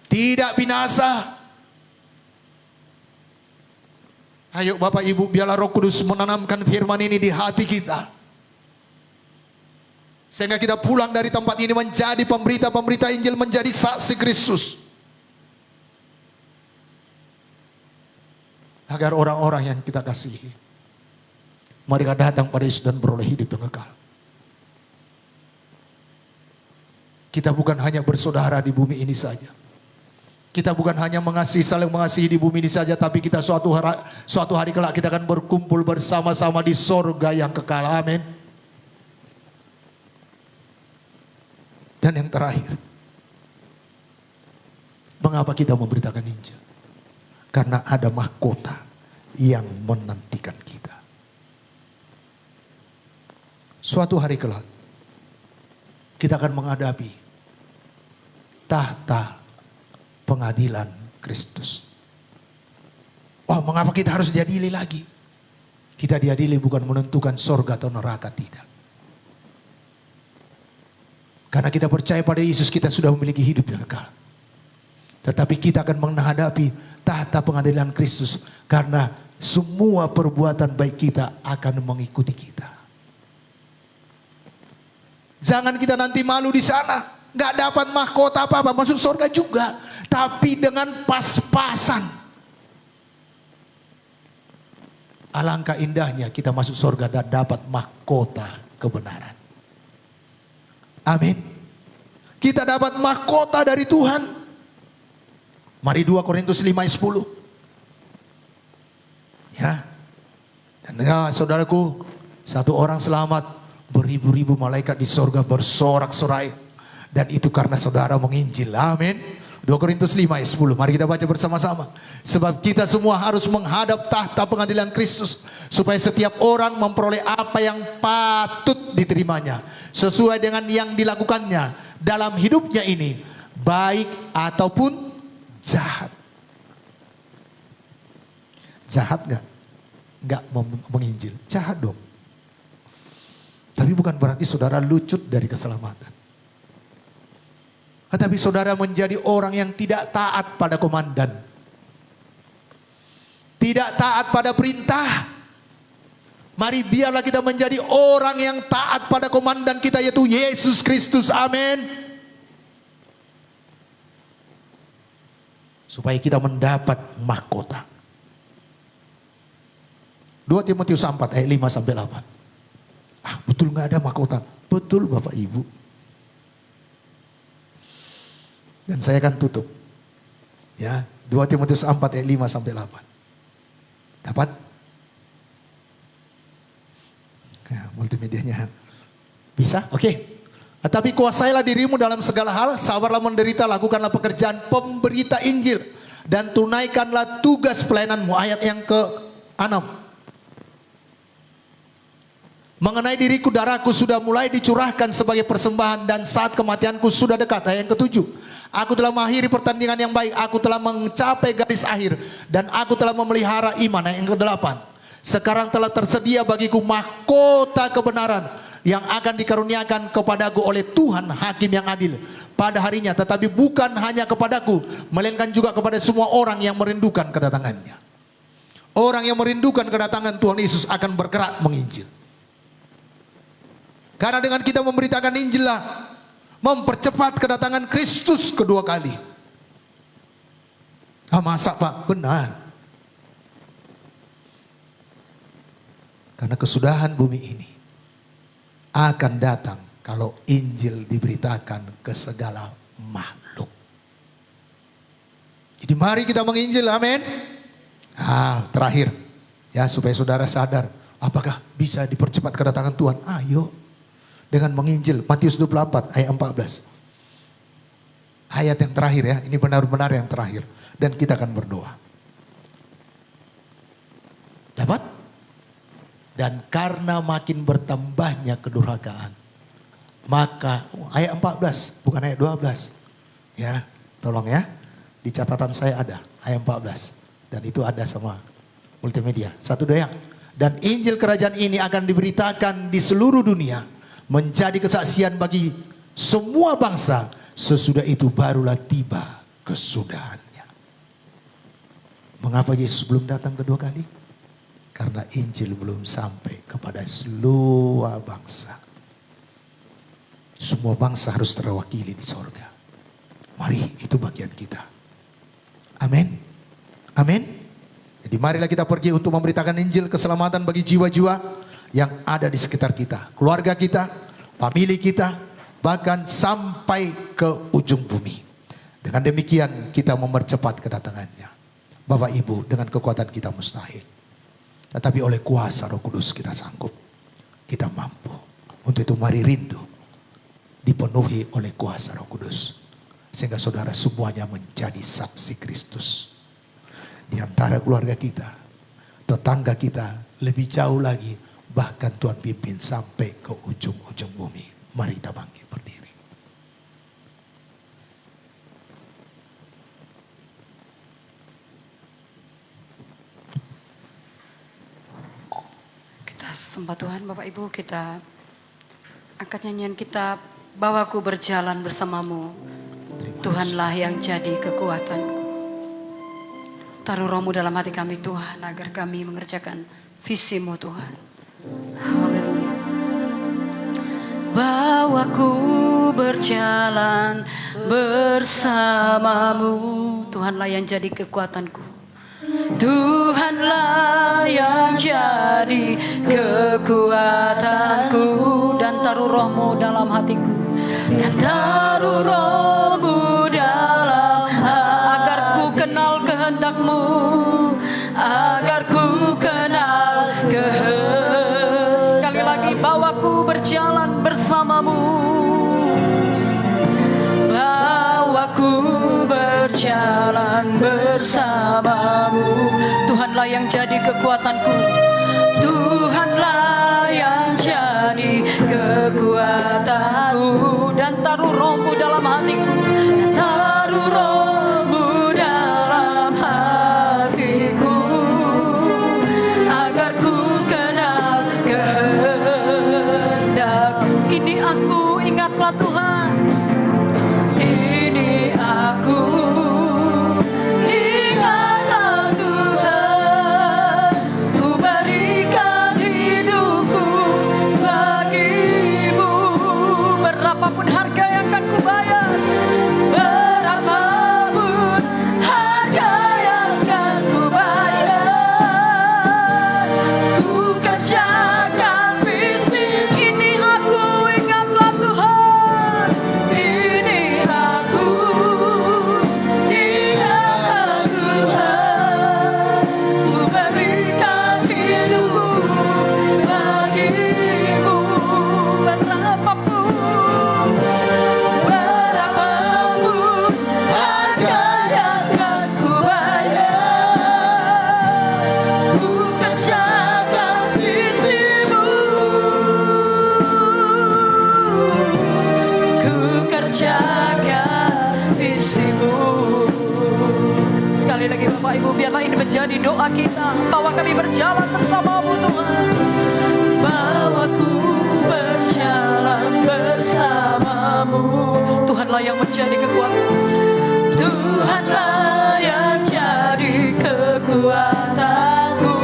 tidak binasa. Ayo Bapak Ibu, biarlah Roh Kudus menanamkan firman ini di hati kita. Sehingga kita pulang dari tempat ini menjadi pemberita-pemberita Injil, menjadi saksi Kristus. Agar orang-orang yang kita kasihi, mereka datang pada Yesus dan beroleh hidup yang kekal. Kita bukan hanya bersaudara di bumi ini saja. Kita bukan hanya saling mengasihi di bumi ini saja, tapi kita suatu hari kelak kita akan berkumpul bersama-sama di sorga yang kekal. Amin. Dan yang terakhir, mengapa kita memberitakan Injil? Karena ada mahkota yang menantikan kita. Suatu hari kelak, kita akan menghadapi tahta pengadilan Kristus. Mengapa kita harus diadili lagi? Kita diadili bukan menentukan sorga atau neraka, tidak. Karena kita percaya pada Yesus, kita sudah memiliki hidup yang kekal. Tetapi kita akan menghadapi tahta pengadilan Kristus. Karena semua perbuatan baik kita akan mengikuti kita. Jangan kita nanti malu di sana. Gak dapat mahkota apa-apa, masuk surga juga. Tapi dengan pas-pasan. Alangkah indahnya kita masuk surga dan dapat mahkota kebenaran. Amin. Kita dapat mahkota dari Tuhan. Mari 2 Korintus 5 ayat 10. Ya. Dan ya, saudaraku, satu orang selamat, beribu-ribu malaikat di surga bersorak-sorai. Dan itu karena saudara menginjil. Amin. 2 Korintus 5 ayat 10. Mari kita baca bersama-sama. Sebab kita semua harus menghadap tahta pengadilan Kristus. Supaya setiap orang memperoleh apa yang patut diterimanya. Sesuai dengan yang dilakukannya dalam hidupnya ini. Baik ataupun jahat. Jahat gak? Gak menginjil. Jahat dong. Tapi bukan berarti saudara lucut dari keselamatan. Tetapi saudara menjadi orang yang tidak taat pada komandan. Tidak taat pada perintah. Mari biarlah kita menjadi orang yang taat pada komandan kita, yaitu Yesus Kristus. Amin. Supaya kita mendapat mahkota. 2 Timotius 4 ayat 5 sampai 8. Ah, betul nggak ada mahkota? Betul Bapak Ibu. Dan saya akan tutup. Ya, 2 Timotius 4 ayat 5 sampai 8. Dapat? Ya, multimedianya. Bisa? Oke. Tetapi kuasailah dirimu dalam segala hal, sabarlah menderita, lakukanlah pekerjaan pemberita Injil, dan tunaikanlah tugas pelayananmu. Ayat yang ke-6. Mengenai diriku, darahku sudah mulai dicurahkan sebagai persembahan, dan saat kematianku sudah dekat. Ayat yang ke-7. Aku telah mengakhiri pertandingan yang baik, aku telah mencapai garis akhir, dan aku telah memelihara iman. Ayat yang ke-8. Sekarang telah tersedia bagiku mahkota kebenaran yang akan dikaruniakan kepadaku oleh Tuhan Hakim yang adil pada harinya. Tetapi bukan hanya kepadaku, melainkan juga kepada semua orang yang merindukan kedatangannya. Orang yang merindukan kedatangan Tuhan Yesus akan bergerak menginjil. Karena dengan kita memberitakan Injil lah mempercepat kedatangan Kristus kedua kali. Ah, masa Pak? Benar. Karena kesudahan bumi ini akan datang kalau Injil diberitakan ke segala makhluk. Jadi mari kita menginjil, amin. Terakhir, ya, supaya saudara sadar, apakah bisa dipercepat kedatangan Tuhan? Ayo, dengan menginjil. Matius 24 ayat 14. Ayat yang terakhir ya, ini benar-benar yang terakhir. Dan kita akan berdoa. Dapat? Dan karena makin bertambahnya kedurhakaan, maka ayat 14 bukan ayat 12. Ya, tolong ya. Di catatan saya ada ayat 14 dan itu ada sama multimedia. 1 2 ya. Dan Injil kerajaan ini akan diberitakan di seluruh dunia menjadi kesaksian bagi semua bangsa. Sesudah itu barulah tiba kesudahannya. Mengapa Yesus belum datang kedua kali? Karena Injil belum sampai kepada seluruh bangsa. Semua bangsa harus terwakili di sorga. Mari, itu bagian kita. Amin. Amin. Jadi marilah kita pergi untuk memberitakan Injil keselamatan bagi jiwa-jiwa yang ada di sekitar kita. Keluarga kita, famili kita, bahkan sampai ke ujung bumi. Dengan demikian kita mempercepat kedatangannya. Bapak Ibu, dengan kekuatan kita mustahil. Tetapi oleh kuasa Roh Kudus kita sanggup. Kita mampu. Untuk itu mari rindu dipenuhi oleh kuasa Roh Kudus. Sehingga saudara semuanya menjadi saksi Kristus. Di antara keluarga kita, tetangga kita, lebih jauh lagi. Bahkan Tuhan pimpin sampai ke ujung-ujung bumi. Mari kita bangkit berdiri. Sembah Tuhan Bapak Ibu, kita angkat nyanyian kita, Bawaku Berjalan Bersamamu. Tuhanlah yang jadi kekuatanku. Taruh rohmu dalam hati kami Tuhan, agar kami mengerjakan visi-Mu Tuhan. Haleluya. Bawaku berjalan bersamamu. Tuhanlah yang jadi kekuatanku. Tuhanlah yang jadi kekuatanku. Dan taruh rohmu dalam hatiku. Dan taruh rohmu dalam hatiku. Agar ku kenal kehendak-Mu. Agar ku kenal kehendak. Sekali lagi, bawaku berjalan bersamamu. Bawaku berjalan bersamamu. Tuhanlah yang jadi kekuatanku. Tuhanlah yang jadi kekuatanku. Dan taruh rohmu dalam hatiku. Dan taruh rohmu dalam hatiku. Agar ku kenal kehendak. Ini aku, ingatlah Tuhan. Ini aku, ingatlah Tuhan. Ku berikan hidupku bagi-Mu. Berapapun harga yang akan ku bayar, berapapun harga yang akan ku bayar, ku kerjakan visi. Ini aku, ingatlah Tuhan. Ini aku, ingatlah Tuhan. Ku berikan hidupku bagi-Mu. Berapapun harga yang akan ku bayar, ku kerjakan visi-Mu. Ku kerjakan visi-Mu. Sekali lagi Bapak Ibu, biarlah ini menjadi doa kita, bahwa kami berjalan bersama-Mu Tuhan. Bawaku berjalan bersama-Mu. Tuhanlah yang menjadi kekuatan. Tuhanlah yang jadi kekuatanku.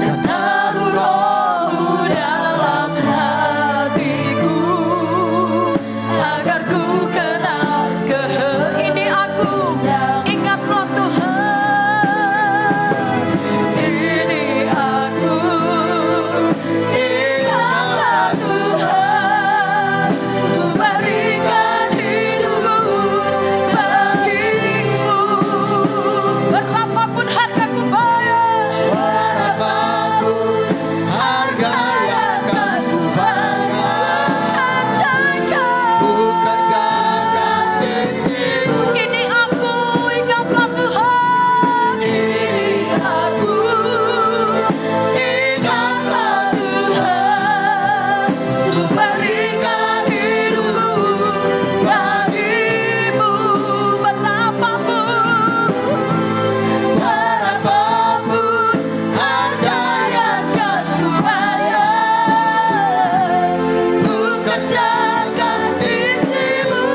Dan taruh rohmu dalam hatiku. Agar ku kenal kehendak. Ini aku, ingatlah Tuhan. Ini aku, ingatlah Tuhan. Ku berikan hidupku bagi-Mu. Berapapun harga ku bayar, Berapapun harga yang akan ku bayar, ku kerjakan visi-Mu. ini aku, ingatlah Tuhan. Ini aku, ingatlah Tuhan. Ku berikan hidupku bagi-Mu. Berapapun harga yang akan ku bayar, ku kerjakan visi-Mu.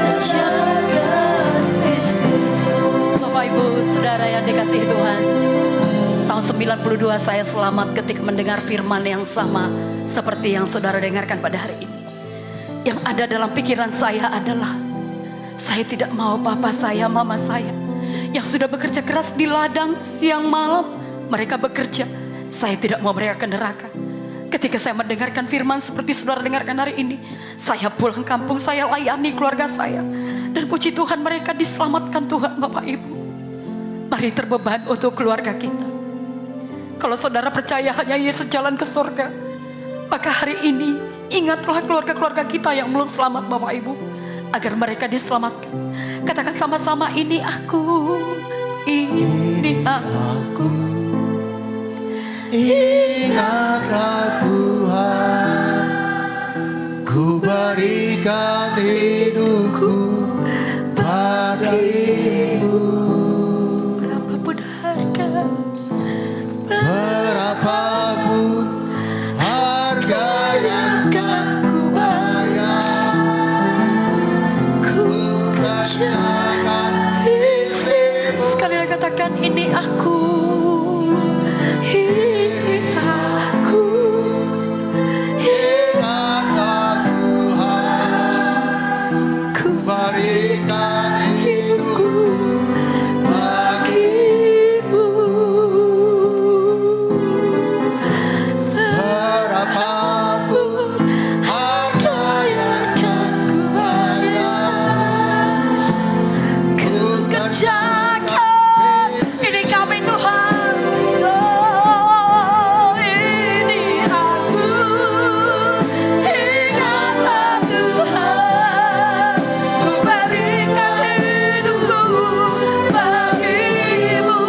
Kerjakan visi-Mu. Bapak Ibu Saudara yang dikasihi Tuhan, tahun 92 saya selamat ketika mendengar firman yang sama seperti yang saudara dengarkan pada hari ini. Yang ada dalam pikiran saya adalah, saya tidak mau papa saya, mama saya yang sudah bekerja keras di ladang siang malam, mereka bekerja. Saya tidak mau mereka ke neraka. Ketika saya mendengarkan firman seperti saudara dengarkan hari ini, saya pulang kampung, saya layani keluarga saya. Dan puji Tuhan, mereka diselamatkan Tuhan. Bapak Ibu, mari terbeban untuk keluarga kita. Kalau saudara percaya hanya Yesus jalan ke surga, maka hari ini ingatlah keluarga-keluarga kita yang belum selamat Bapak Ibu, agar mereka diselamatkan. Katakan sama-sama, ini aku, ini aku. Ingatlah Tuhan, ku berikan hidupku padamu. Berapapun harga Berapapun harga katakan ini aku. Ini aku. Ingatlah Tuhan, ku berikan hidupku bagimu. Berapapun harga yang akan ku bayar, ku kerjakan. Ini kami Tuhan. Oh, ini aku. Ingatlah Tuhan, ku berikan hidupku bagimu.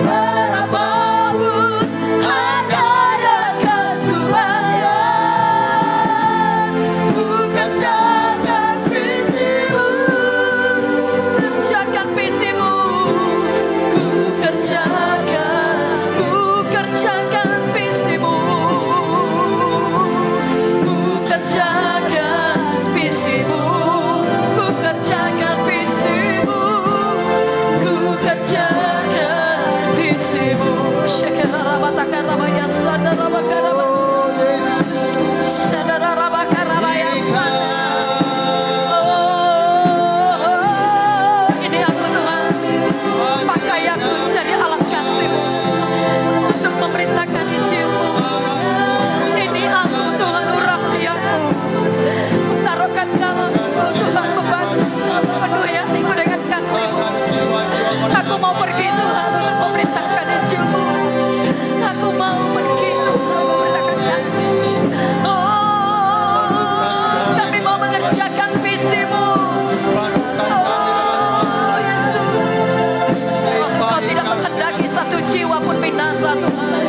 Berapapun harga yang akan ku bayar, ku kerjakan visimu. Kerjakan visimu, ku kerjakan visimu, ku kerjakan visimu, ku kerjakan visimu, ku kerjakan visimu. Shekerarabatakarabayas, sadarabakarabas, sadarabakarabas. Oh, ini aku Tuhan, pakai aku jadi alat kasih-Mu untuk memberitakan Injil-Mu. Ini aku Tuhan, urapi aku, taruhkan dalam Tuhan beban penuhi hatiku dengan kasih-Mu. Aku mau pergi Tuhan untuk memberitakan Injil-Mu. Aku mau pergi Tuhan memberitakan kasih-Mu. Oh, kami mau mengerjakan visi-Mu. Oh, Yesus. Kau tidak menghendaki satu jiwa pun binasa Tuhan.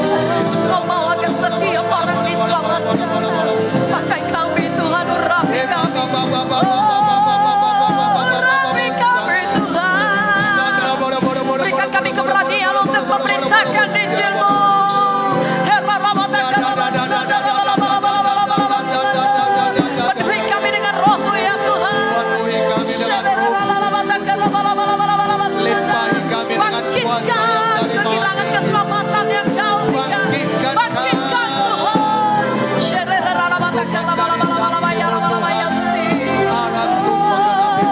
Kau mau agar setiap orang diselamatkan. Pakai kami Tuhan, urapi kami. Urapi kami Tuhan. Berikan kami keberanian untuk memberitakan Injil-Mu. Penuhi kami dengan Roh-Mu ya Tuhan. Limpahi kami dengan kuasa yang dari Kehilangan keselamatan yang Kau berikan. Bangkitkan Bangkitkan Tuhan.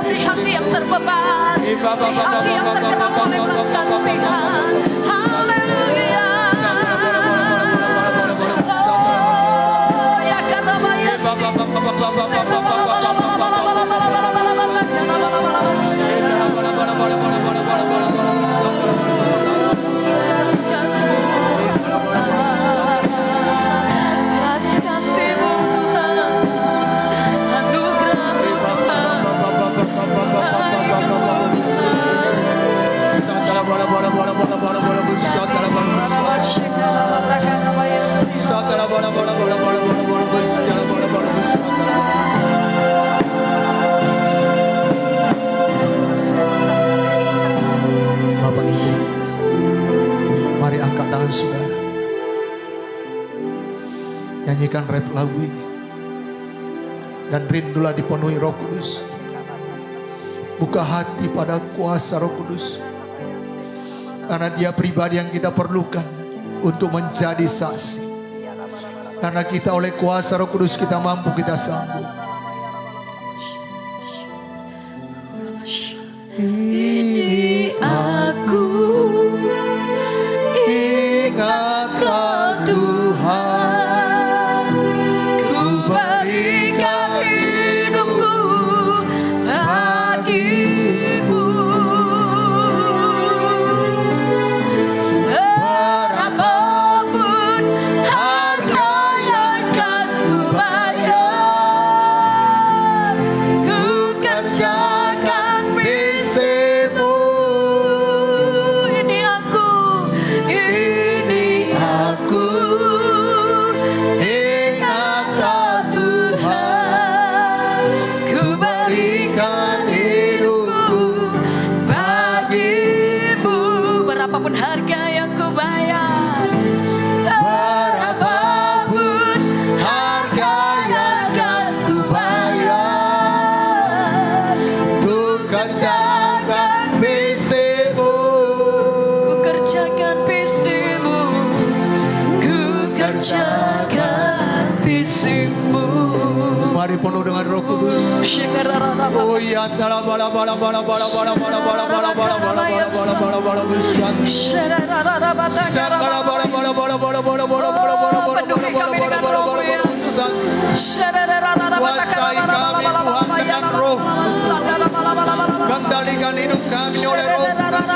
Di hati yang terbeban, di hati yang tergerak oleh belas kasihan. Haleluya. Oh, ya karabaya belas kasih-Mu Tuhan, anugerah-Mu Tuhan. Bapak Ibu, mari angkat tangan saudara. Nyanyikan ref lagu ini. Dan rindulah dipenuhi Roh Kudus. Buka hati pada kuasa Roh Kudus. Karena Dia pribadi yang kita perlukan untuk menjadi saksi. Karena kita oleh kuasa Roh Kudus kita mampu, kita sanggup. Ini aku, ingatlah Tuhan, ku berikan hidupku bagimu. Berapapun harga yang akan ku bayar, ku kerjakan visimu. Ini aku, ingatlah Tuhan, ku berikan hidupku bagimu. Berapapun harga yang ku bayar, berapapun harga yang akan ku bayar, ku kerjakan kerjakan visimu, ku kerjakan visimu. Mari penuh dengan Roh Kudus. Oh ya, bala bala bala bala bala bala bala bala bala bala bala bala bala bala bala besar. Sakala bala bala bala bala bala bala bala bala bala bala bala bala bala bala besar. Kuasai kami Tuhan dengan Roh. Kendalikan hidup kami oleh Roh Kudus.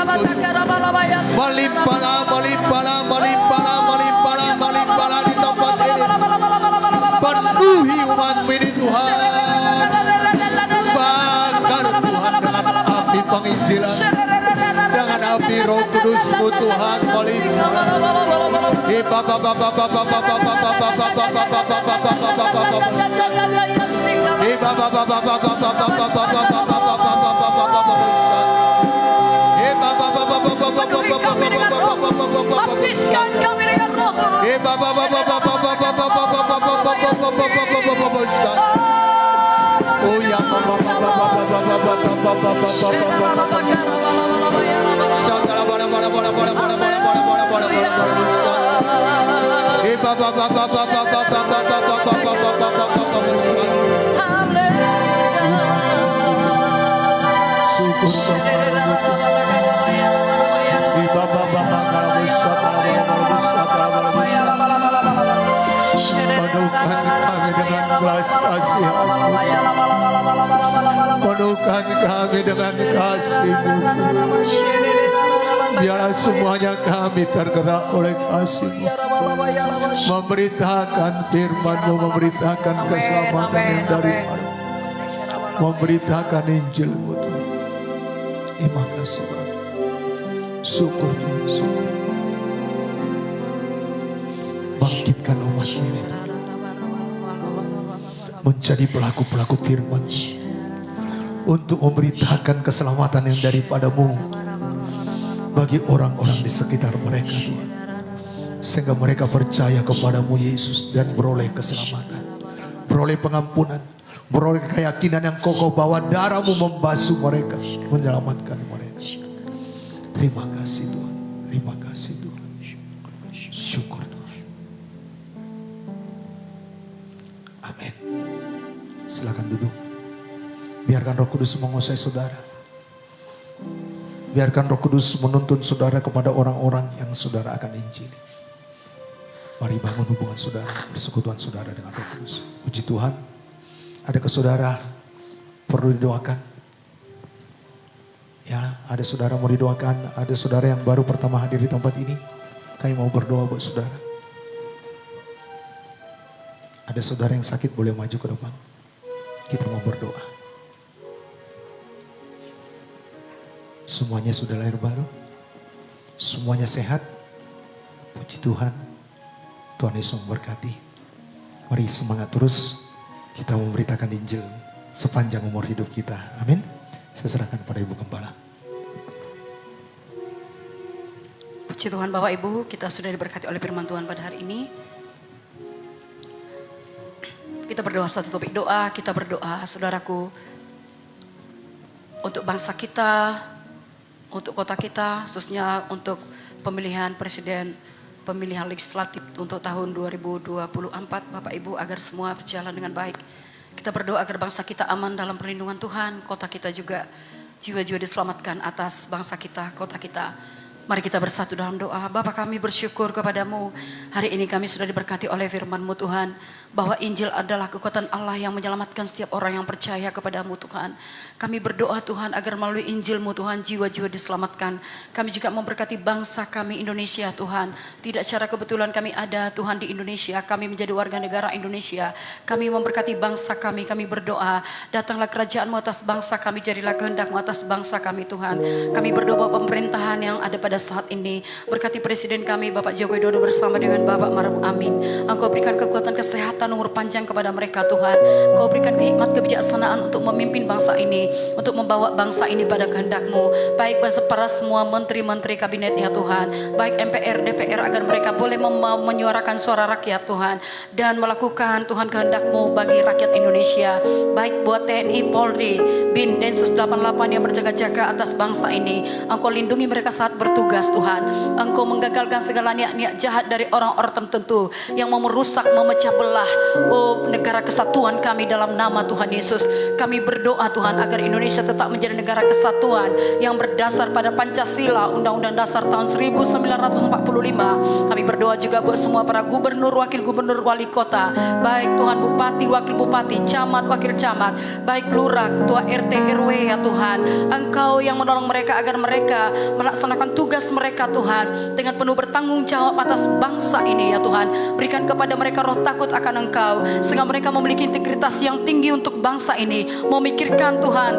Melimpahlah, melimpahlah, melimpahlah, melimpahlah, melimpahlah di tempat ini. Penuhi umat-Mu ini Tuhan. Bakar Tuhan dengan api penginjilan, dengan api Roh Kudus-Mu Tuhan melimpah. Baptiskan kami dengan Roh-Mu. Oh ya, penuhkan kami dengan belas kasihan-Mu. Penuhkan kami dengan kasih-Mu. Biarlah semuanya kami tergerak oleh kasih-Mu. Memberitakan firman-Mu, memberitakan keselamatan yang daripada, memberitakan Injil-Mu Tuhan. Terima kasih Bapa. Syukur Tuhan, syukur. Bangkitkan umat ini menjadi pelaku-pelaku firman untuk memberitakan keselamatan yang daripada-Mu bagi orang-orang di sekitar mereka Tuhan, sehingga mereka percaya kepada-Mu Yesus dan beroleh keselamatan, beroleh pengampunan, beroleh keyakinan yang kokoh bahwa darah-Mu membasuh mereka, menyelamatkan mereka. Terima kasih Tuhan, terima kasih Tuhan. Syukur Tuhan. Amin. Silakan duduk. Biarkan Roh Kudus menguasai saudara. Biarkan Roh Kudus menuntun saudara kepada orang-orang yang saudara akan injili. Mari bangun hubungan saudara, persekutuan saudara dengan Roh Kudus. Puji Tuhan. Ada ke saudara perlu didoakan? Ya, ada saudara mau didoakan, ada saudara yang baru pertama hadir di tempat ini. Kami mau berdoa buat saudara. Ada saudara yang sakit boleh maju ke depan. Kita mau berdoa. Semuanya sudah lahir baru. Semuanya sehat. Puji Tuhan. Tuhan Yesus memberkati. Mari semangat terus. Kita memberitakan Injil sepanjang umur hidup kita. Amin. Saya serahkan pada Ibu Gembala. Puji Tuhan Bapak Ibu, kita sudah diberkati oleh firman Tuhan pada hari ini. Kita berdoa satu topik doa, kita berdoa saudaraku untuk bangsa kita, untuk kota kita, khususnya untuk pemilihan presiden, pemilihan legislatif untuk tahun 2024 Bapak Ibu, agar semua berjalan dengan baik. Kita berdoa agar bangsa kita aman dalam perlindungan Tuhan, kota kita juga jiwa-jiwa diselamatkan atas bangsa kita, kota kita. Mari kita bersatu dalam doa. Bapa, kami bersyukur kepadamu. Hari ini kami sudah diberkati oleh firman-Mu Tuhan, bahwa Injil adalah kekuatan Allah yang menyelamatkan setiap orang yang percaya kepadamu Tuhan. Kami berdoa Tuhan agar melalui Injil-Mu Tuhan jiwa-jiwa diselamatkan. Kami juga memberkati bangsa kami Indonesia Tuhan. Tidak secara kebetulan kami ada Tuhan di Indonesia. Kami menjadi warga negara Indonesia. Kami memberkati bangsa kami. Kami berdoa, datanglah kerajaan-Mu atas bangsa kami. Jadilah kehendak-Mu atas bangsa kami Tuhan. Kami berdoa pemerintahan yang ada pada saat ini. Berkati presiden kami Bapak Joko Widodo bersama dengan Bapak Maruf Amin. Engkau berikan kekuatan kesehatan umur panjang kepada mereka Tuhan. Engkau berikan hikmat kebijaksanaan untuk memimpin bangsa ini, untuk membawa bangsa ini pada kehendak-Mu. Baik para semua menteri-menteri kabinet ya Tuhan, baik MPR, DPR, agar mereka boleh menyuarakan suara rakyat Tuhan, dan melakukan Tuhan kehendak-Mu bagi rakyat Indonesia. Baik buat TNI, Polri, BIN, Densus 88 yang berjaga-jaga atas bangsa ini. Engkau lindungi mereka saat bertugas tugas Tuhan. Engkau menggagalkan segala niat-niat jahat dari orang-orang tertentu yang mau merusak, memecah belah negara kesatuan kami dalam nama Tuhan Yesus. Kami berdoa Tuhan agar Indonesia tetap menjadi negara kesatuan yang berdasar pada Pancasila, Undang-Undang Dasar tahun 1945. Kami berdoa juga buat semua para gubernur, wakil gubernur, wali kota, baik Tuhan bupati, wakil bupati, camat, wakil camat, baik lurah, ketua RT, RW ya Tuhan. Engkau yang menolong mereka agar mereka melaksanakan tugas mereka Tuhan dengan penuh bertanggung jawab atas bangsa ini ya Tuhan. Berikan kepada mereka roh takut akan Engkau sehingga mereka memiliki integritas yang tinggi untuk bangsa ini, memikirkan Tuhan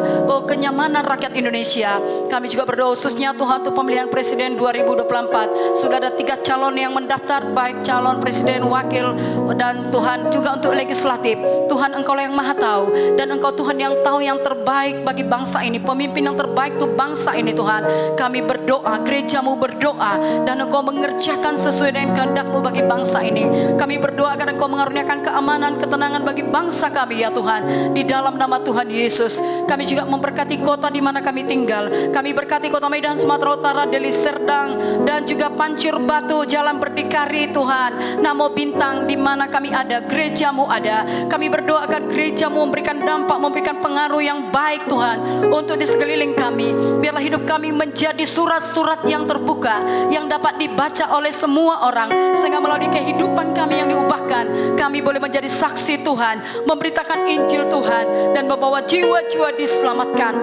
kenyamanan rakyat Indonesia. Kami juga berdoa khususnya Tuhan untuk pemilihan presiden 2024. Sudah ada 3 calon yang mendaftar, baik calon presiden, wakil, dan Tuhan juga untuk legislatif. Tuhan Engkau yang maha tahu, dan Engkau Tuhan yang tahu yang terbaik bagi bangsa ini, pemimpin yang terbaik untuk bangsa ini Tuhan. Kami berdoa, gerejamu berdoa, dan Engkau mengerjakan sesuai dengan kehendak-Mu bagi bangsa ini. Kami berdoa agar Engkau mengaruniakan keamanan, ketenangan bagi bangsa kami ya Tuhan, di dalam nama Tuhan Yesus. Kami juga memberkati kota di mana kami tinggal. Kami berkati kota Medan, Sumatera Utara, Deli Serdang, dan juga Pancur Batu, Jalan Berdikari Tuhan, Namo Bintang, di mana kami ada, gerejamu ada. Kami berdoa agar gerejamu memberikan dampak, memberikan pengaruh yang baik Tuhan untuk di sekeliling kami. Biarlah hidup kami menjadi surat-surat yang terbuka, yang dapat dibaca oleh semua orang, sehingga melalui kehidupan kami yang diubahkan, kami boleh menjadi saksi Tuhan, memberitakan Injil Tuhan, dan membawa jiwa-jiwa diselamatkan.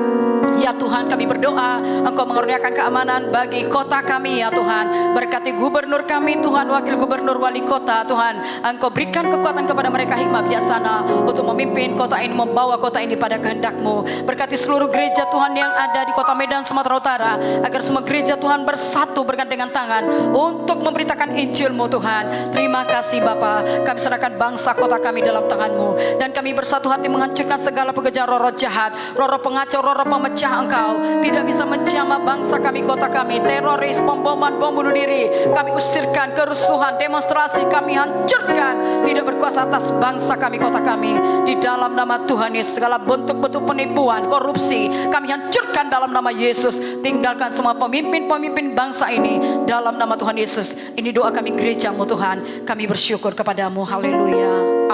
Ya Tuhan, kami berdoa Engkau mengaruniakan keamanan bagi kota kami ya Tuhan. Berkati gubernur kami Tuhan, wakil gubernur, wali kota Tuhan. Engkau berikan kekuatan kepada mereka, hikmat bijaksana untuk memimpin kota ini, membawa kota ini pada kehendak-Mu. Berkati seluruh gereja Tuhan yang ada di kota Medan, Sumatera Utara, agar semua gereja Tuhan bersatu bergandengan tangan untuk memberitakan Injil-Mu Tuhan. Terima kasih Bapa. Kami serahkan bangsa kota kami dalam tangan-Mu, dan kami bersatu hati menghancurkan segala pekerjaan roh-roh jahat, roh-roh pengacau, roh-roh pemecah. Engkau tidak bisa menjamah bangsa kami, kota kami. Teroris, pemboman, bom bunuh diri, kami usirkan. Kerusuhan, demonstrasi, kami hancurkan. Tidak berkuasa atas bangsa kami, kota kami. Di dalam nama Tuhan Yesus, segala bentuk-bentuk penipuan, korupsi, kami hancurkan dalam nama Yesus. Tinggalkan semua pemimpin-pemimpin bangsa ini dalam nama Tuhan Yesus. Ini doa kami gereja-Mu Tuhan. Kami bersyukur kepadamu. Haleluya.